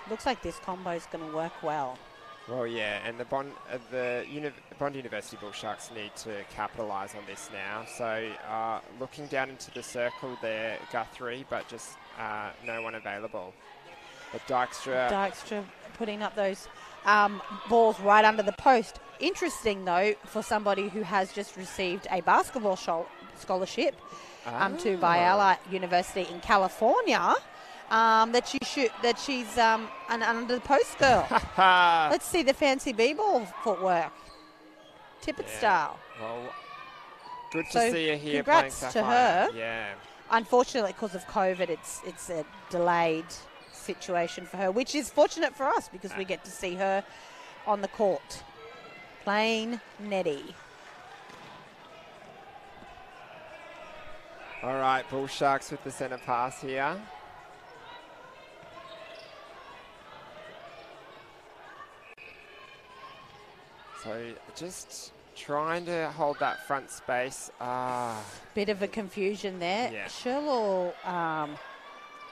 B: Looks like this combo is going to work well.
C: Well, yeah, and the Bond University Bull Sharks need to capitalise on this now. So looking down into the circle there, Guthrie, but just no one available. But
B: Dykstra putting up those balls right under the post. Interesting, though, for somebody who has just received a basketball scholarship to Biella University in California, that she's an under the post girl. Let's see the fancy b-ball footwork, Tippett style.
C: Well, good to see her here
B: congrats
C: playing
B: to
C: Sapphire.
B: her.
C: Yeah.
B: Unfortunately, because of COVID, it's a delayed situation for her, which is fortunate for us because we get to see her on the court playing netty.
C: All right, Bull Sharks with the centre pass here. So just trying to hold that front space.
B: Bit of a confusion there.
C: Yeah.
B: Sherlock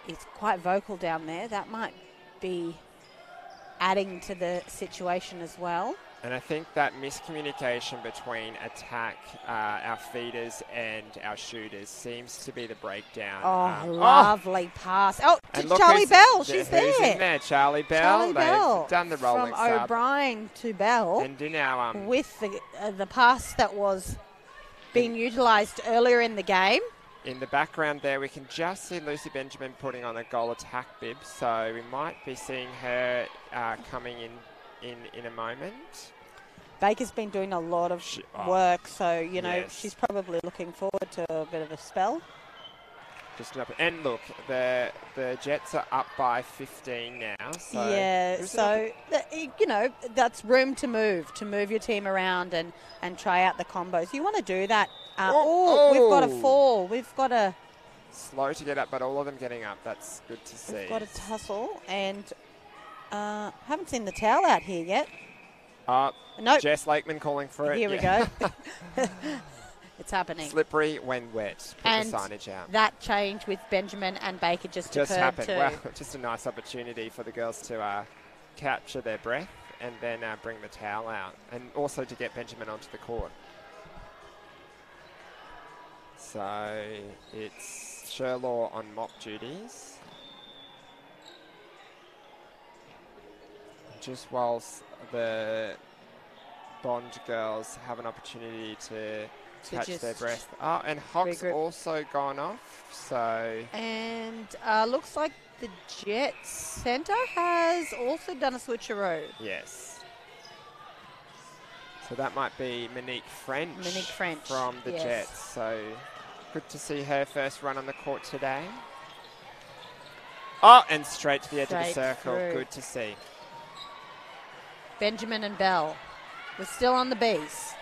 B: is quite vocal down there. That might be adding to the situation as well.
C: And I think that miscommunication between attack, our feeders and our shooters seems to be the breakdown.
B: Oh, lovely pass. Oh,
C: and
B: Charlie Bell, she's
C: who's
B: there.
C: in there? Charlie Bell.
B: Charlie Bell.
C: They've done the rolling
B: from
C: sub.
B: O'Brien to Bell.
C: And in our
B: with the pass that was being utilised earlier in the game.
C: In the background there, we can just see Lucy Benjamin putting on a goal attack bib, so we might be seeing her coming in a moment.
B: Baker's been doing a lot of work, so, you know,
C: yes.
B: she's probably looking forward to a bit of a spell.
C: Just up, and look, the Jets are up by 15 now. So
B: yeah, so, you know, that's room to move your team around and try out the combos. You want to do that. We've got a fall. We've got a...
C: Slow to get up, but all of them getting up. That's good to see.
B: We've got a tussle, and haven't seen the towel out here yet. Nope.
C: Jess Lakeman calling for it.
B: Here we go. It's happening.
C: Slippery when wet. Put
B: and
C: the signage out.
B: That change with Benjamin and Baker just occurred
C: happened.
B: too.
C: Well, just a nice opportunity for the girls to capture their breath and then bring the towel out. And also to get Benjamin onto the court. So it's Sherlaw on mop duties. Just whilst the Bond girls have an opportunity to catch their breath. Oh, and Hock's also gone off, so...
B: And looks like the Jets centre has also done a switcheroo.
C: Yes. So that might be Monique French. From the Jets. So good to see her first run on the court today. Oh, and straight to the edge of the circle.
B: Through.
C: Good to see.
B: Benjamin and Bell. We're still on the base.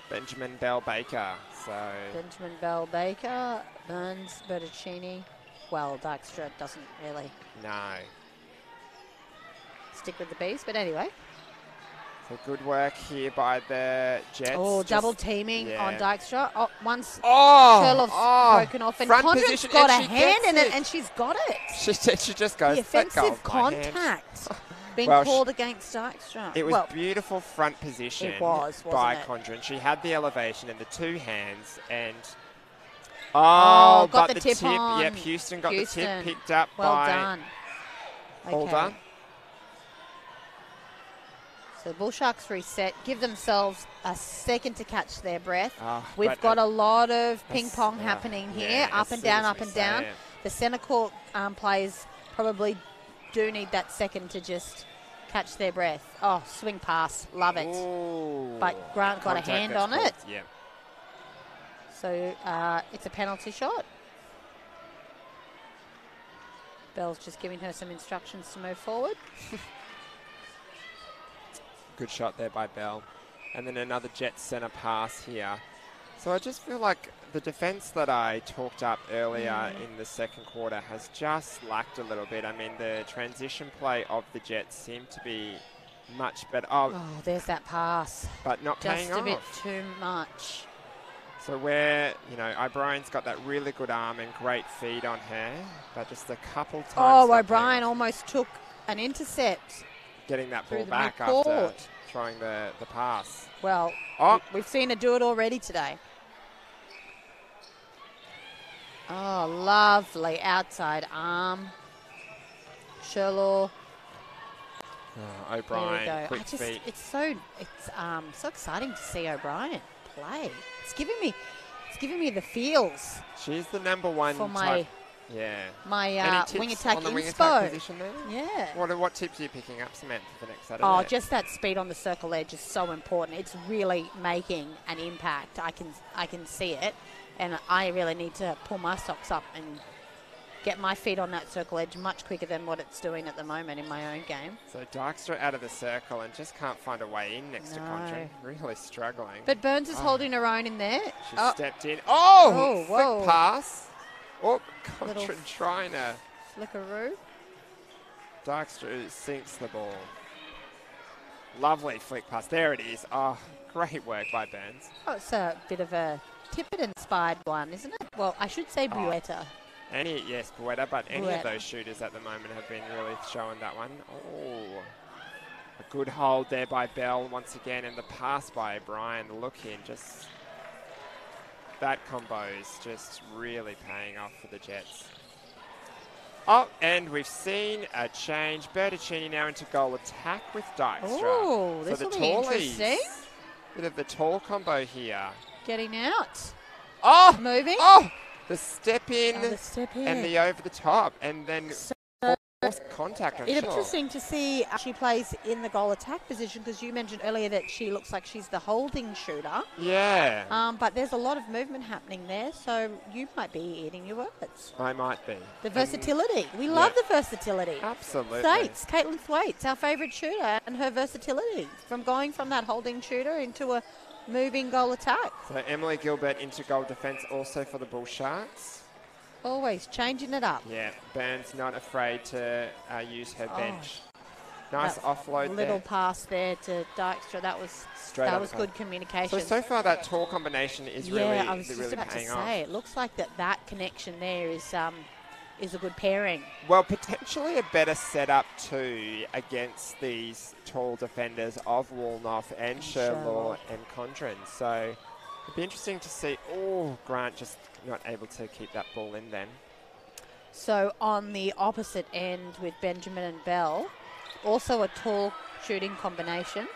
C: Benjamin Bell Baker. So
B: Benjamin Bell Baker, Burns, Bertuccini. Well, Dykstra doesn't really stick with the bees, but anyway.
C: So good work here by the Jets.
B: Oh, double teaming on Dykstra. Oh, once
C: Sherlock's
B: broken off, and Condren's got a hand in it, and she's got it.
C: She just goes,
B: the offensive contact being called against Dykstra.
C: It was beautiful front position by Condren. She had the elevation and the two hands, and
B: got
C: the tip on. Yep, Houston got the tip picked up by Alder.
B: So the Bull Sharks reset, give themselves a second to catch their breath. We've got a lot of ping pong happening here, up and down, up and down. The centre court players probably do need that second to just catch their breath. Oh, swing pass, love it.
C: Ooh,
B: but Grant got a hand on it.
C: Yeah.
B: So it's a penalty shot. Bell's just giving her some instructions to move forward.
C: Good shot there by Bell. And then another Jet centre pass here. So I just feel like the defence that I talked up earlier in the second quarter has just lacked a little bit. I mean, the transition play of the Jets seemed to be much better. Oh,
B: there's that pass.
C: But not paying off.
B: Just a bit too much.
C: So O'Brien's got that really good arm and great feed on her, but just a couple times.
B: Oh, O'Brien almost took an intercept.
C: getting that
B: Through
C: ball
B: the
C: back
B: midcourt.
C: after trying the pass.
B: Well,
C: Oh.
B: we've seen her do it already today. Oh, lovely outside arm. Sherlaw.
C: Oh,
B: There we
C: O'Brien,
B: go.
C: quick feet.
B: It's so exciting to see O'Brien play. It's giving me the feels
C: She's the number one
B: for
C: type. Yeah.
B: my
C: Any tips
B: wing attack
C: on the wing
B: inspo.
C: attack position there?
B: Yeah.
C: What tips are you picking up, Samantha, for next Saturday?
B: Oh, just that speed on the circle edge is so important. It's really making an impact. I can see it, and I really need to pull my socks up and get my feet on that circle edge much quicker than what it's doing at the moment in my own game.
C: So Dykstra out of the circle and just can't find a way in next to Contrin. Really struggling.
B: But Burns is holding her own in there.
C: She stepped in. Oh,
B: whoa.
C: flick pass. Oh,
B: Little
C: Contrin trying to.
B: Flickaroo.
C: Dykstra sinks the ball. Lovely flick pass. There it is. Oh, great work by Burns.
B: Oh, it's a bit of a Tippett-inspired one, isn't it? Well, I should say Buetta.
C: Yes, Buetta, but any
B: Buetta.
C: of those shooters at the moment have been really showing that one. Oh, a good hold there by Bell once again, and the pass by O'Brien. Look in, just that combo is just really paying off for the Jets. Oh, and we've seen a change. Bertuccini now into goal attack with Dykstra.
B: Oh, this will be interesting.
C: Bit of the tall combo here.
B: Getting out.
C: Oh!
B: Moving.
C: Oh! The step in,
B: The step in.
C: and the over the top, and then forced contact. I'm
B: It's
C: sure.
B: interesting to see she plays in the goal attack position because you mentioned earlier that she looks like she's the holding shooter.
C: Yeah.
B: But there's a lot of movement happening there, so you might be eating your words.
C: I might be.
B: The versatility. We love the versatility.
C: Absolutely.
B: Thwaites, Caitlin Thwaites, our favourite shooter, and her versatility from going from that holding shooter into a moving goal attack.
C: So Emily Gilbert into goal defence also for the Bull Sharks.
B: Always changing it up.
C: Yeah, Burns not afraid to use her bench. Nice
B: That
C: offload
B: little
C: there.
B: pass there to Dykstra. That was
C: Straight on
B: good
C: target.
B: communication.
C: So far that tall combination is
B: I was just
C: really
B: about to
C: paying
B: say,
C: off.
B: it looks like that connection there is a good pairing.
C: Well, potentially a better setup too against these tall defenders of Woolnough and Sherlaw and Contrin. So it'd be interesting to see. Oh, Grant just not able to keep that ball in then.
B: So on the opposite end with Benjamin and Bell, also a tall shooting combination.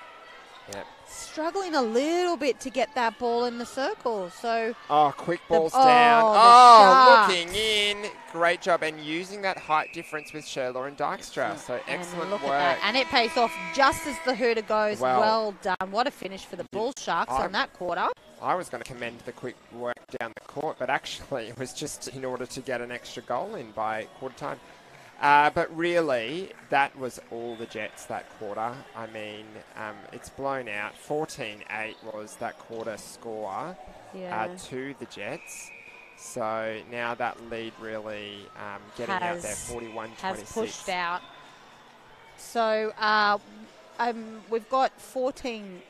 C: Yep.
B: Struggling a little bit to get that ball in the circle. So
C: quick balls
B: the
C: down.
B: Sharks.
C: Looking in. Great job. And using that height difference with Sherlaw and Dykstra. So excellent
B: look
C: work.
B: at that. And it pays off just as the hooter goes. Well done. What a finish for the Bull Sharks on that quarter.
C: I was going to commend the quick work down the court, but actually it was just in order to get an extra goal in by quarter time. But really, that was all the Jets that quarter. I mean, it's blown out. 14-8 was that quarter score to the Jets. So now that lead really getting out there, 41-26.
B: Has pushed out. So we've got 14-8.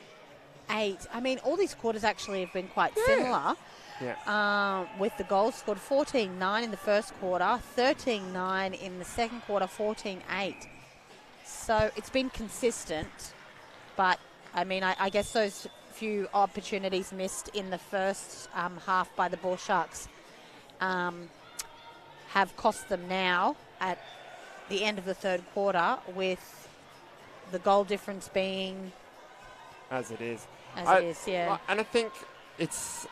B: I mean, all these quarters actually have been quite similar.
C: Yeah.
B: With the goals scored 14-9 in the first quarter, 13-9 in the second quarter, 14-8. So it's been consistent, but I mean, I guess those few opportunities missed in the first half by the Bull Sharks have cost them now at the end of the third quarter, with the goal difference being
C: as it is.
B: Yeah.
C: And I think it's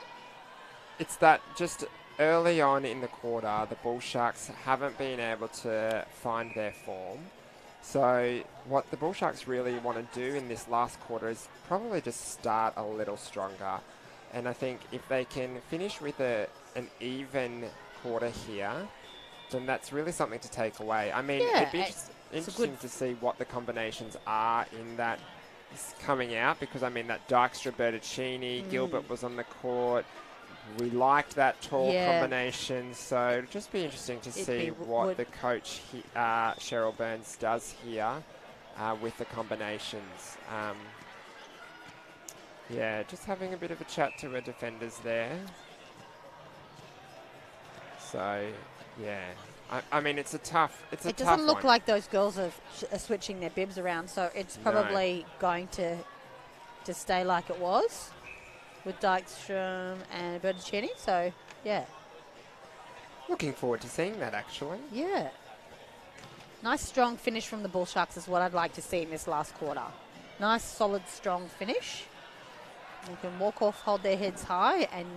C: that just early on in the quarter, the Bull Sharks haven't been able to find their form. So what the Bull Sharks really want to do in this last quarter is probably just start a little stronger. And I think if they can finish with an even quarter here, then that's really something to take away. I mean, it'd be interesting to see what the combinations are in that coming out, because I mean that Dykstra, Bertuccini, Gilbert was on the court. We liked that tall combination, so it'll just be interesting to see what the coach, Cheryl Burns, does here with the combinations. Just having a bit of a chat to her defenders there. So, Yeah. I mean, it's a tough
B: It
C: tough
B: doesn't look
C: one.
B: like those girls are switching their bibs around, so it's
C: No.
B: probably going to stay like it was with Dijkstrom and Bertuccini. So, yeah.
C: Looking forward to seeing that, actually.
B: Yeah. Nice, strong finish from the Bull Sharks is what I'd like to see in this last quarter. Nice, solid, strong finish. They can walk off, hold their heads high, and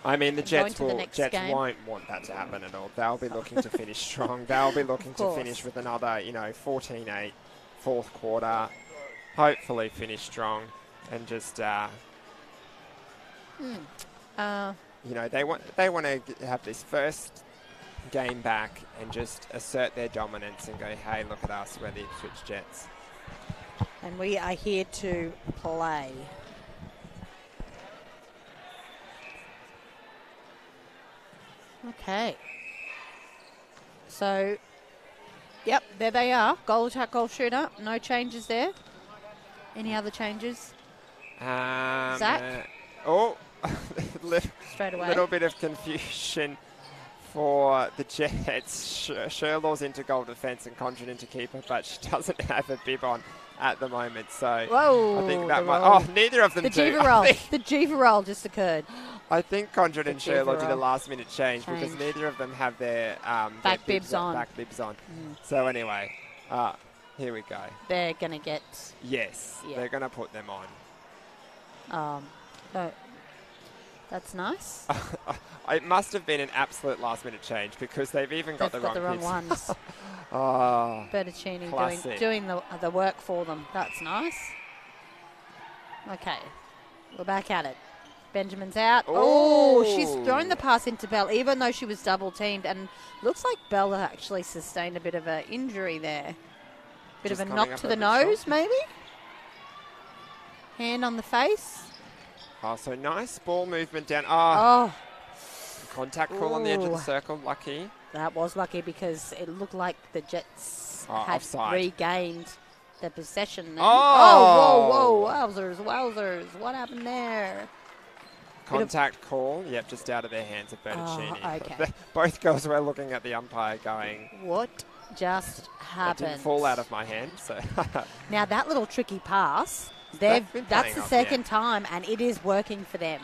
C: I mean, the
B: go
C: Jets,
B: into the next game.
C: won't want that to happen at all. They'll be looking to finish strong. They'll be looking to
B: course.
C: finish with another, 14-8, fourth quarter. Hopefully finish strong and just, they want to have this first game back and just assert their dominance and go, hey, look at us, we're the Ipswich Jets.
B: And we are here to play. Okay. So, yep, there they are. Goal attack, goal shooter. No changes there. Any other changes? Zach? Straight away.
C: A little bit of confusion for the Jets. Sherlaw's into goal defence and Condren into keeper, but she doesn't have a bib on at the moment. So
B: Whoa,
C: I think that
B: the
C: might.
B: roll.
C: Oh, neither of them
B: The
C: do.
B: Jiva roll. The Jiva roll just occurred.
C: I think Condren and Sherlaw did a
B: roll.
C: last-minute change because neither of them have their
B: Back bibs on.
C: Back bibs on. So anyway, here we go.
B: They're going to get...
C: Yes,
B: Yeah.
C: they're going to put them on.
B: Oh, that's nice.
C: It must have been an absolute last-minute change because they've even got
B: They've
C: the
B: got
C: wrong
B: the wrong
C: bibs.
B: ones.
C: Oh,
B: Bertuccini
C: classic.
B: doing the work for them. That's nice. Okay, we're back at it. Benjamin's out. Oh, she's thrown the pass into Bell, even though she was double-teamed. And looks like Bell actually sustained a bit of an injury there. Bit
C: Just
B: of a
C: coming
B: knock
C: up
B: to
C: a
B: the
C: bit
B: nose,
C: short.
B: maybe? Hand on the face.
C: Oh, so nice ball movement down.
B: Oh,
C: Contact call on the edge of the
B: Ooh.
C: circle. Lucky.
B: that was lucky because it looked like the Jets had
C: offside.
B: regained the possession. Then.
C: Oh!
B: Whoa. Wowzers. What happened there?
C: Contact call. Yep, just out of their hands of Bertuccini.
B: Oh, okay.
C: Both girls were looking at the umpire going,
B: What just
C: it
B: happened?
C: didn't fall out of my hand. So
B: Now, that little tricky pass,
C: That's been
B: that's
C: paying
B: the
C: off,
B: second time, and it is working for them.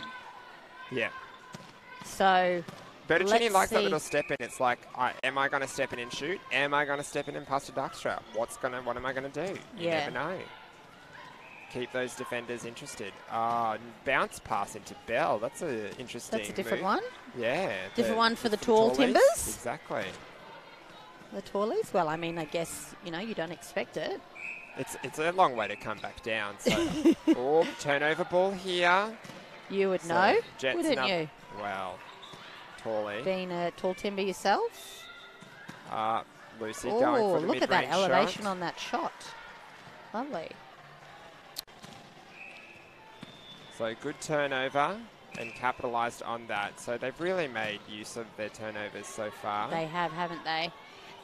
C: yeah.
B: So,
C: Bertuccini
B: let's
C: likes that
B: see.
C: little step in. It's like, am I going to step in and shoot? Am I going to step in and pass to Dijkstra? What am I going to do? You
B: Yeah.
C: never know. Keep those defenders interested. Bounce pass into Bell. That's an interesting
B: that's a different
C: move.
B: one.
C: Yeah.
B: Different one for the tall
C: tallies.
B: timbers?
C: Exactly.
B: The Tallies. Well, I mean, I guess, you don't expect it.
C: It's a long way to come back down. So, turnover ball here.
B: You would
C: So,
B: know,
C: Jets
B: wouldn't you?
C: Well, Tawley.
B: Being a tall timber yourself.
C: Lucy
B: Oh,
C: going for the
B: look at that
C: mid-range
B: elevation
C: shot.
B: on that shot. Lovely.
C: So good turnover and capitalised on that. So they've really made use of their turnovers so far.
B: They have, haven't they?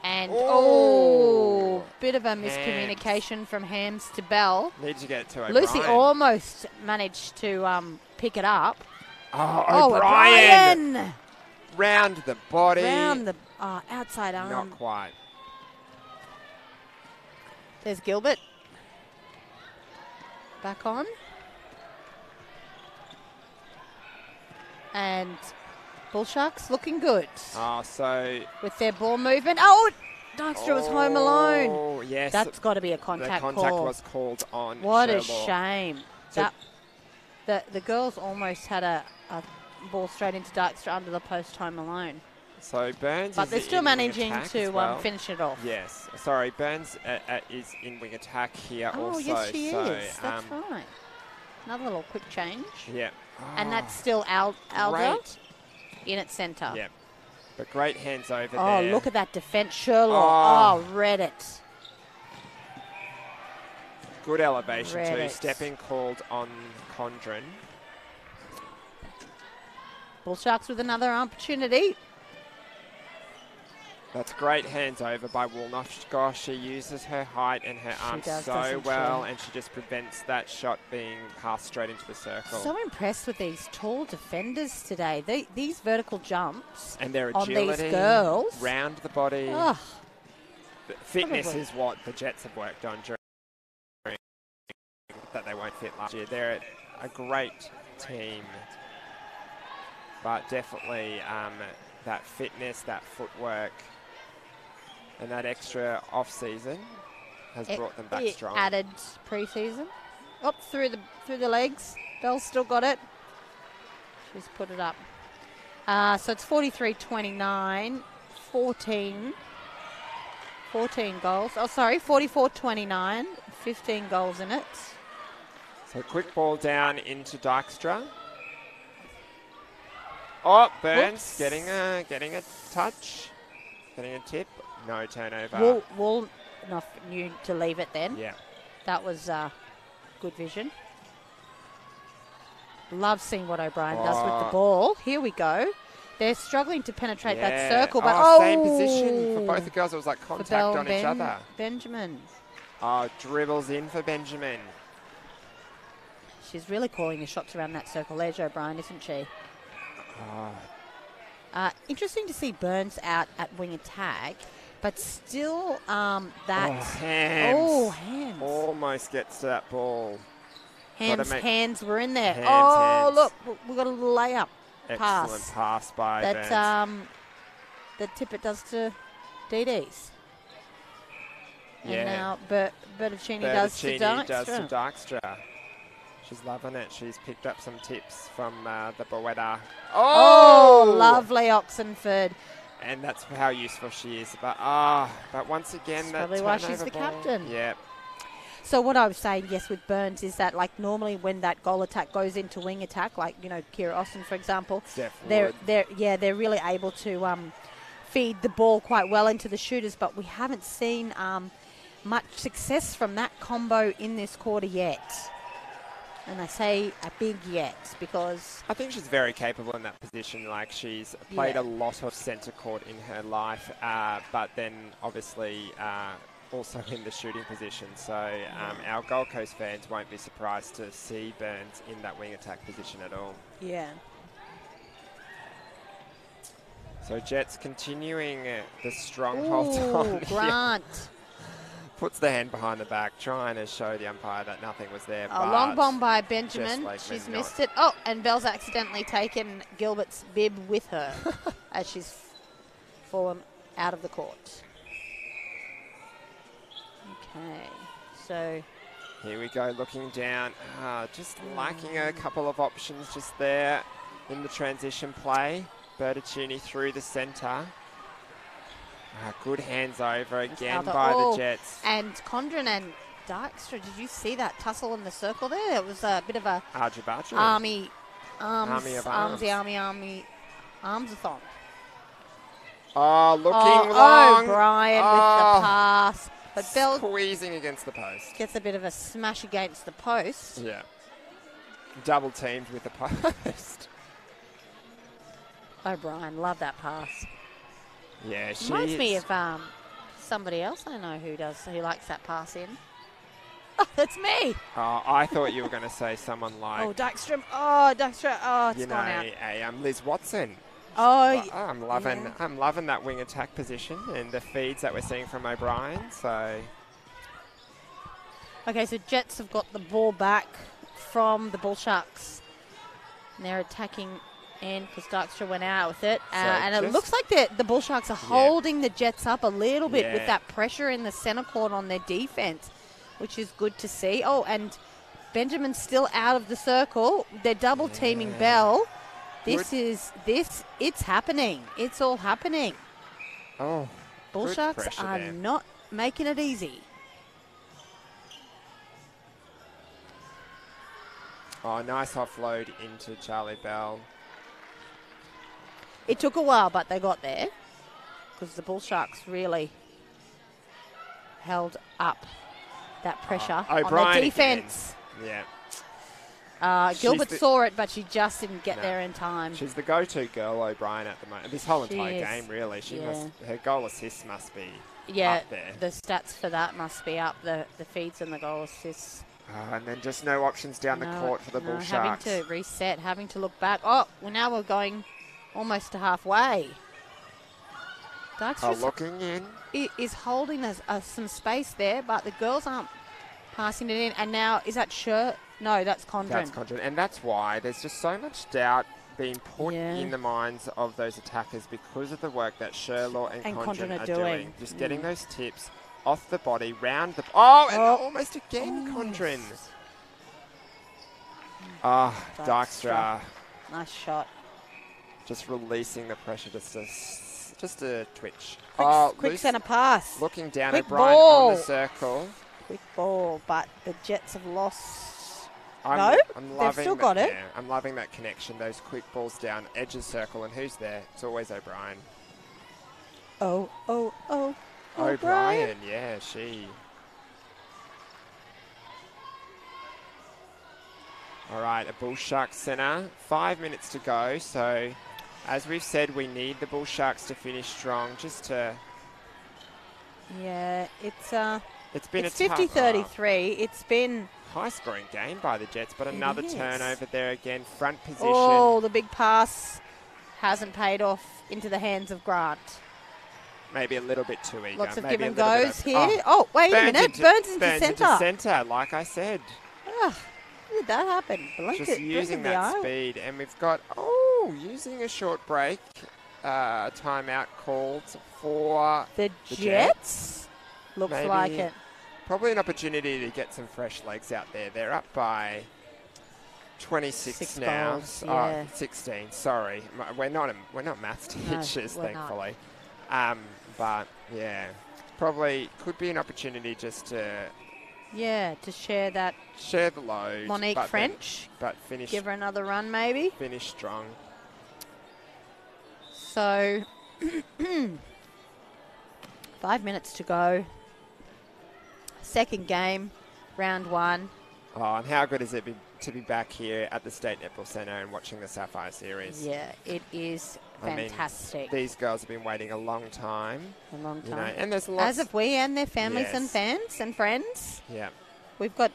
B: And,
C: Oh!
B: bit of a miscommunication from Hams to Bell.
C: Need to get it to O'Brien.
B: Lucy almost managed to pick it up.
C: Oh, O'Brien!
B: O'Brien!
C: Round the body.
B: Round the outside arm.
C: Not quite.
B: There's Gilbert. Back on. And Bull Sharks looking good
C: So
B: with their ball movement. Oh, Dijkstra was home alone.
C: Oh, yes.
B: That's got to be a
C: the
B: contact
C: contact
B: call.
C: was called on
B: What a
C: Sherlock.
B: shame.
C: So-
B: The girls almost had a ball straight into Dijkstra under the post home alone.
C: So Burns
B: But
C: is
B: they're still
C: in wing
B: managing
C: attack
B: to
C: as well.
B: finish it off.
C: Yes. Sorry, Burns is in wing attack here
B: Oh,
C: also.
B: yes, she
C: so,
B: is. That's right. Another little quick change.
C: Yeah.
B: And that's still Alda
C: Great.
B: in its centre.
C: Yeah. But great hands over
B: Oh,
C: there.
B: look at that defence, Sherlock. Oh, read it.
C: Good elevation
B: Read
C: too.
B: it.
C: Stepping called on Condren.
B: Bull Sharks with another opportunity.
C: That's great hands over by Woolnosh. Gosh, she uses her height and her arms so well, and she just prevents that shot being passed straight into the circle.
B: So impressed with these tall defenders today. These vertical jumps
C: and their
B: on
C: agility,
B: these girls.
C: round the body.
B: Oh,
C: Fitness
B: probably.
C: is what the Jets have worked on during that they won't fit last year. They're a great team, but definitely that fitness, that footwork, and that extra off-season has brought them back strong.
B: Added pre-season. Up through the legs. Bell's still got it. She's put it up. So it's 43-29, 14 goals. Oh, sorry, 44-29, 15 goals in it.
C: So quick ball down into Dykstra. Oh, Burns getting a touch, getting a tip. No turnover.
B: Wool knew to leave it then.
C: Yeah.
B: That was good vision. Love seeing what O'Brien does with the ball. Here we go. They're struggling to penetrate that circle, but
C: same position for both the girls. It was like contact on each other.
B: Benjamin.
C: Oh, dribbles in for Benjamin.
B: She's really calling the shots around that circle edge, O'Brien, isn't she? Interesting to see Burns out at wing attack, but still
C: hands.
B: Oh, hands.
C: Almost gets to that ball.
B: Hands were in there.
C: Hands.
B: Look, we've got a little layup pass.
C: Excellent pass by Burns.
B: That Tippett does to DD's.
C: Yeah.
B: And now Bertuccini does to
C: Dykstra. She's loving it. She's picked up some tips from the Bowetta.
B: Oh, lovely Oxenford.
C: And that's how useful she is. But once again, that's
B: probably why she's the captain.
C: Yeah.
B: So what I was saying, yes, with Burns is that like normally when that goal attack goes into wing attack, like Kira Austin, for example, they're really able to feed the ball quite well into the shooters. But we haven't seen much success from that combo in this quarter yet. And I say a big yet because
C: I think she's very capable in that position. Like she's played a lot of centre court in her life, but then obviously also in the shooting position. So our Gold Coast fans won't be surprised to see Burns in that wing attack position at all.
B: Yeah.
C: So Jets continuing the stronghold on.
B: Grant.
C: Puts the hand behind the back, trying to show the umpire that nothing was there.
B: A long bomb by Benjamin. She's missed it. Oh, and Bell's accidentally taken Gilbert's bib with her as she's fallen out of the court. Okay, so
C: here we go, looking down. Just lacking a couple of options just there in the transition play. Bertuccini through the centre. Good hands over again by the Jets.
B: And Condren and Dykstra, did you see that tussle in the circle there? It was a bit of a army arms-a-thon.
C: Oh, looking long.
B: O'Brien with the pass. But Bell
C: squeezing against the post.
B: Gets a bit of a smash against the post.
C: Yeah. Double teamed with the post.
B: O'Brien, love that pass.
C: Yeah, she
B: reminds me of somebody else I know who likes that pass in. Oh, that's me.
C: Oh, I thought you were going to say someone like
B: Dykstra. Oh, it's gone out.
C: Liz Watson.
B: Oh,
C: I'm loving that wing attack position and the feeds that we're seeing from O'Brien. So,
B: okay, so Jets have got the ball back from the Bull Sharks, and they're attacking. And because Dykstra went out with it. And it looks like the Bull Sharks are holding the Jets up a little bit with that pressure in the centre court on their defence, which is good to see. Oh, and Benjamin's still out of the circle. They're double teaming Bell. It's happening. It's all happening.
C: Oh,
B: Bull Sharks are not making it easy.
C: Oh, nice offload into Charlie Bell.
B: It took a while, but they got there because the Bull Sharks really held up that pressure on their defence.
C: Yeah.
B: Gilbert saw it, but she just didn't get there in time.
C: She's the go-to girl, O'Brien, at the moment. This whole entire
B: is.
C: game, really.
B: Yeah.
C: Her goal assists must be up there.
B: The stats for that must be up, the feeds and the goal assists.
C: And then just no options down the court for the Bull Sharks.
B: Having to reset, having to look back. Oh, well, now we're going almost to halfway. Darkstra's
C: looking in.
B: Is holding us some space there, but the girls aren't passing it in. And now, is that No, that's Condren.
C: That's Condren. And that's why there's just so much doubt being put in the minds of those attackers because of the work that Sherlaw and Condren are doing. Just getting those tips off the body, round the... and almost again, Condren. Dykstra.
B: Nice shot.
C: Just releasing the pressure, just a twitch.
B: Quick centre pass.
C: Looking down,
B: Quick
C: O'Brien
B: ball.
C: on the circle.
B: Quick ball, but the Jets have lost...
C: I'm
B: they've still got it.
C: Yeah, I'm loving that connection, those quick balls down, edge of circle, and who's there? It's always O'Brien. O'Brien, yeah, she. All right, a Bull Sharks centre. 5 minutes to go, so as we've said, we need the Bull Sharks to finish strong, just to...
B: Yeah, it's
C: been
B: it's
C: a tough...
B: 50-33. It's been...
C: High-scoring game by the Jets, but another turnover there again. Front position.
B: Oh, the big pass hasn't paid off into the hands of Grant.
C: Maybe a little bit too eager.
B: Lots of
C: maybe
B: give and goes here. Wait a minute. Burns into
C: centre, like I said.
B: How did that happen?
C: Just using that speed. And we've got, using a short break. Timeout called for
B: the Jets. Looks
C: maybe
B: like it.
C: Probably an opportunity to get some fresh legs out there. They're up by 26 now.
B: Goals, yeah.
C: 16. Sorry, we're not maths teachers, thankfully. But yeah, probably could be an opportunity just to
B: share
C: the load.
B: Monique French,
C: but finish.
B: Give her another run, maybe.
C: Finish strong.
B: So 5 minutes to go. Second game, round 1.
C: And how good is it to be back here at the State Netball Centre and watching the Sapphire Series?
B: Yeah, it is fantastic.
C: These girls have been waiting a long time. And there's lots...
B: As have we and their families and fans and friends.
C: Yeah.
B: We've got,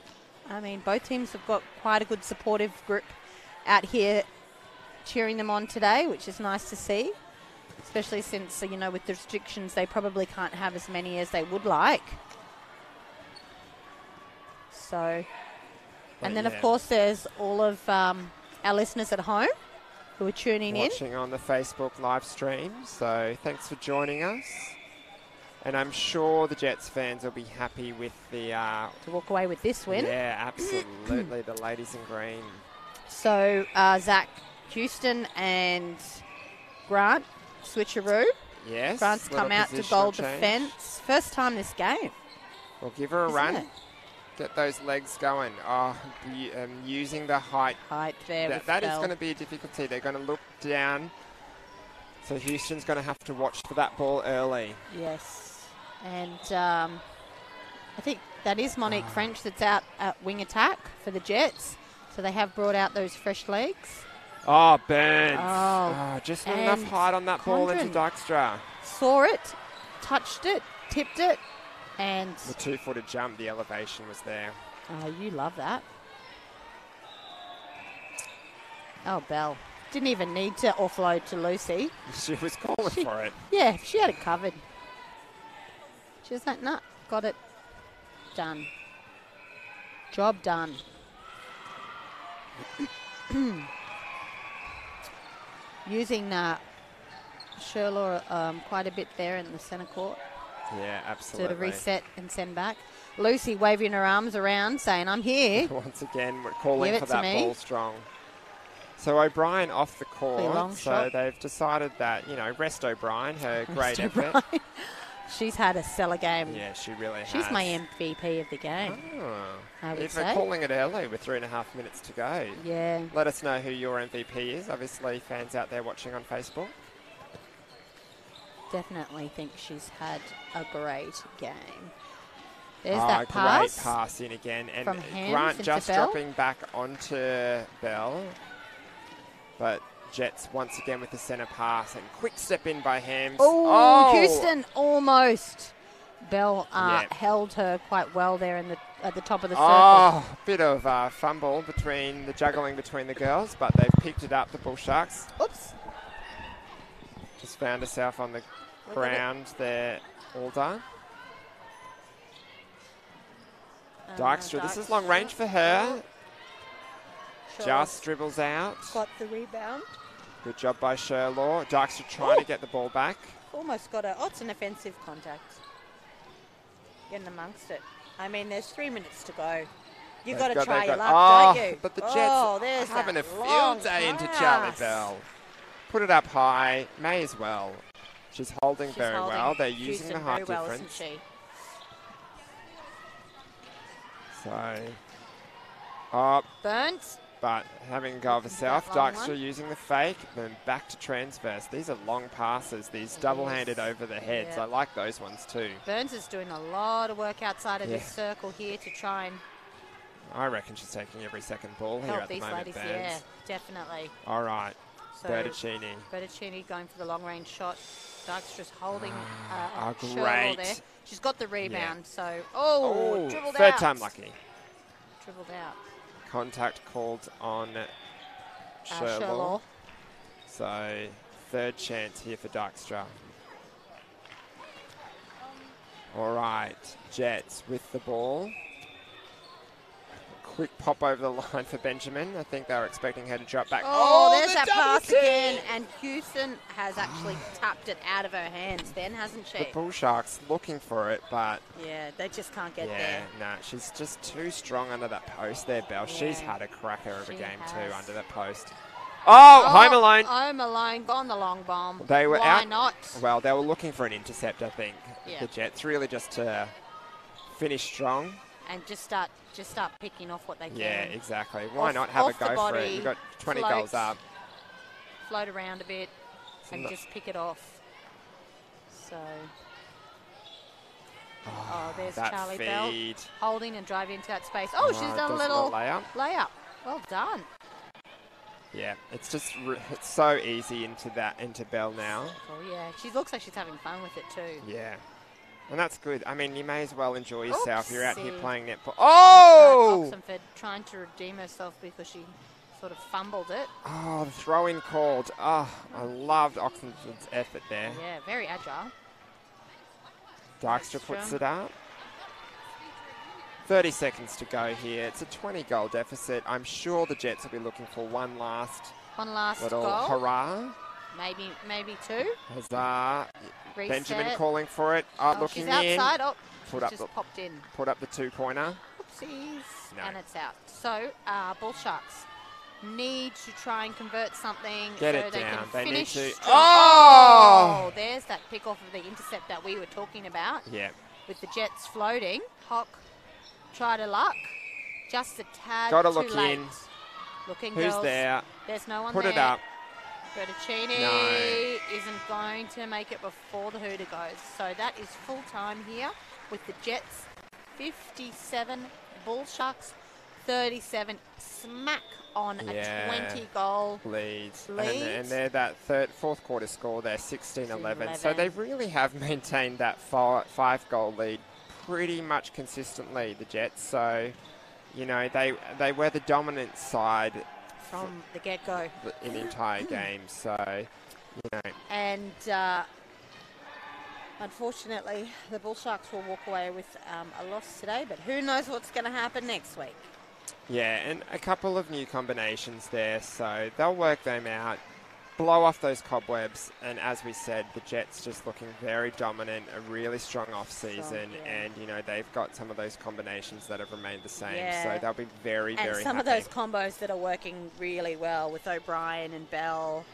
B: both teams have got quite a good supportive group out here cheering them on today, which is nice to see. Especially since, with the restrictions, they probably can't have as many as they would like. So, and then, of course, there's all of our listeners at home who are tuning in.
C: Watching on the Facebook live stream. So, thanks for joining us. And I'm sure the Jets fans will be happy with the...
B: to walk away with this win.
C: Yeah, absolutely. The ladies in green.
B: So, Zach Houston and Grant switcheroo.
C: Yes.
B: Grant's come out to goal defence. First time this game.
C: We'll give her a run. Get those legs going. Using the height.
B: Height there.
C: That is going to be a difficulty. They're going to look down. So Houston's going to have to watch for that ball early.
B: Yes. And I think that is Monique French that's out at wing attack for the Jets. So they have brought out those fresh legs.
C: Burns. Just not enough height on that ball into Dykstra.
B: Saw it, touched it, tipped it. And
C: the 2-footed jump, the elevation was there.
B: Oh, you love that. Oh, Bell. Didn't even need to offload to Lucy.
C: She was calling for it.
B: Yeah, she had it covered. She was like, nah, got it. Done. Job done. Using Sherlaw quite a bit there in the centre court.
C: Yeah, absolutely.
B: To reset and send back. Lucy waving her arms around, saying, I'm here.
C: Once again, we're calling for that ball strong. So O'Brien off the court. So they've decided that, rest O'Brien, her great effort.
B: She's had a stellar game.
C: Yeah, she really has.
B: She's my MVP of the game. I would say.
C: They're calling it early with 3.5 minutes to go.
B: Yeah.
C: Let us know who your MVP is. Obviously, fans out there watching on Facebook.
B: Definitely think she's had a great game. There's that pass.
C: Great pass in again. And
B: from Hens
C: Grant
B: into
C: just
B: Bell.
C: dropping back onto Bell. But Jets once again with the centre pass. And quick step in by Hams.
B: Oh, Houston almost. Bell
C: Yep.
B: held her quite well there at the top of the circle.
C: Oh, bit of fumble between the juggling between the girls. But they've picked it up, the Bull Sharks.
B: Oops.
C: Just found herself on the ground there, Alda. Dykstra, this is long range for her. Just dribbles out.
B: Got the rebound.
C: Good job by Sherlaw. Dykstra trying to get the ball back.
B: Almost got a... Oh, it's an offensive contact. Getting amongst it. I mean, there's 3 minutes to go. You've got to try your luck, don't you?
C: But the Jets having a field day into Charlie Bell. Put it up high. May as well. She's holding very well. They're using the height difference.
B: Isn't she?
C: So,
B: Burns.
C: but having a go of herself. Dykstra using the fake, then back to transverse. These are long passes, these double-handed over the heads.
B: Yeah.
C: I like those ones too.
B: Burns is doing a lot of work outside of this circle here to try and
C: I reckon she's taking every second ball here
B: help
C: at the
B: these
C: moment,
B: ladies.
C: Burns.
B: Yeah, definitely.
C: All right,
B: So
C: Bertuccini.
B: Bertuccini going for the long-range shot. Dykstra's holding
C: Great.
B: Sherlock there. She's got the rebound, so... dribbled
C: third
B: out.
C: time lucky.
B: Dribbled out.
C: Contact called on Sherlaw.
B: Sherlaw.
C: So, third chance here for Dykstra. All right, Jets with the ball. Quick pop over the line for Benjamin. I think they were expecting her to drop back.
B: There's that pass again, and Houston has actually tapped it out of her hands then, hasn't she?
C: The Bull Sharks looking for it, but...
B: Yeah, they just can't get there.
C: nah, she's just too strong under that post there, Bell.
B: Yeah.
C: She's had a cracker of a
B: She
C: game
B: has.
C: too under that post. Home alone.
B: Home alone, gone the long bomb.
C: They were
B: Why
C: out.
B: not?
C: Well, they were looking for an intercept, I think.
B: Yeah.
C: The Jets really just to finish strong.
B: And just start picking off what they can.
C: Yeah, exactly. Why
B: Off-
C: not have a
B: off the
C: go for
B: body,
C: it? You've got 20
B: float.
C: goals up.
B: Float around a bit and just pick it off. So... there's
C: that
B: Charlie
C: feed.
B: Bell holding and driving into that space. She's done a
C: does
B: little
C: layup.
B: Well done.
C: Yeah, it's just it's so easy into Bell now.
B: Oh yeah, she looks like she's having fun with it too.
C: Yeah. And that's good. I mean, you may as well enjoy yourself. You're out here
B: Oopsie.
C: playing netball. Oh!
B: Oxenford trying to redeem herself because she sort of fumbled it.
C: Oh, the throw-in called. Oh, I loved Oxenford's effort there.
B: Yeah, very agile.
C: Dykstra puts it up. 30 seconds to go here. It's a 20-goal deficit. I'm sure the Jets will be looking for one last little
B: goal.
C: hurrah.
B: Maybe two.
C: Huzzah.
B: Reset.
C: Benjamin calling for it. Looking
B: she's outside.
C: in.
B: She's just popped in.
C: Put up the two-pointer.
B: Oopsies.
C: No.
B: And it's out. So, Bull Sharks need to try and convert something
C: Get
B: so
C: it
B: they
C: down.
B: can
C: They need
B: finish.
C: to.
B: Oh! There's that pick off of the intercept that we were talking about.
C: Yeah.
B: With the Jets floating. Hock, try to luck. Just a tad
C: Got to
B: too
C: look
B: late.
C: in.
B: Looking
C: Who's
B: girls.
C: there?
B: There's no one
C: Put
B: there.
C: it up.
B: Bertuccini
C: No.
B: isn't going to make it before the hooter goes. So that is full time here with the Jets 57, Bull Sharks 37, smack on a 20-goal
C: lead.
B: lead.
C: And they're that fourth quarter score, they're 16-11. So they really have maintained that 5-goal lead pretty much consistently, the Jets. So, you know, they were the dominant side
B: from the get-go
C: in the entire game. So, you know.
B: And unfortunately, the Bull Sharks will walk away with a loss today, but who knows what's going to happen next week.
C: Yeah, and a couple of new combinations there, so they'll work them out, blow off those cobwebs, and as we said, the Jets just looking very dominant, a really strong off-season, and, you know, they've got some of those combinations that have remained the same, so they'll be very, very happy.
B: And some of those combos that are working really well with O'Brien and Bell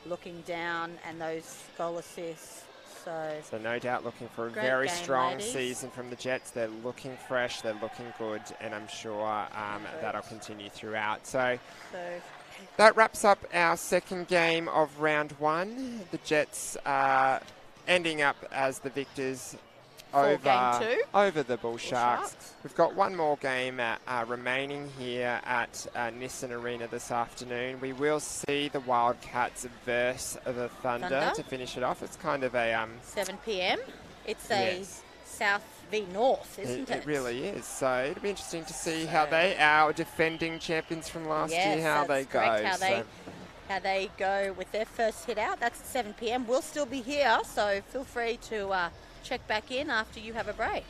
B: looking down, and those goal assists. So
C: no doubt looking for a
B: great
C: very
B: game,
C: strong
B: ladies.
C: season from the Jets. They're looking fresh, they're looking good, and I'm sure that'll continue throughout. So that wraps up our second game of round one. The Jets ending up as the victors
B: for game 2.
C: over the Bull Sharks.
B: Sharks.
C: We've got one more game remaining here at Nissan Arena this afternoon. We will see the Wildcats versus the Thunder to finish it off. It's kind of a
B: 7 p.m. It's
C: yes.
B: a South v North, isn't it?
C: It really is. So it'll be interesting to see how they, our defending champions from last year, how they go.
B: How they go with their first hit out. That's at 7 p.m. We'll still be here, so feel free to check back in after you have a break.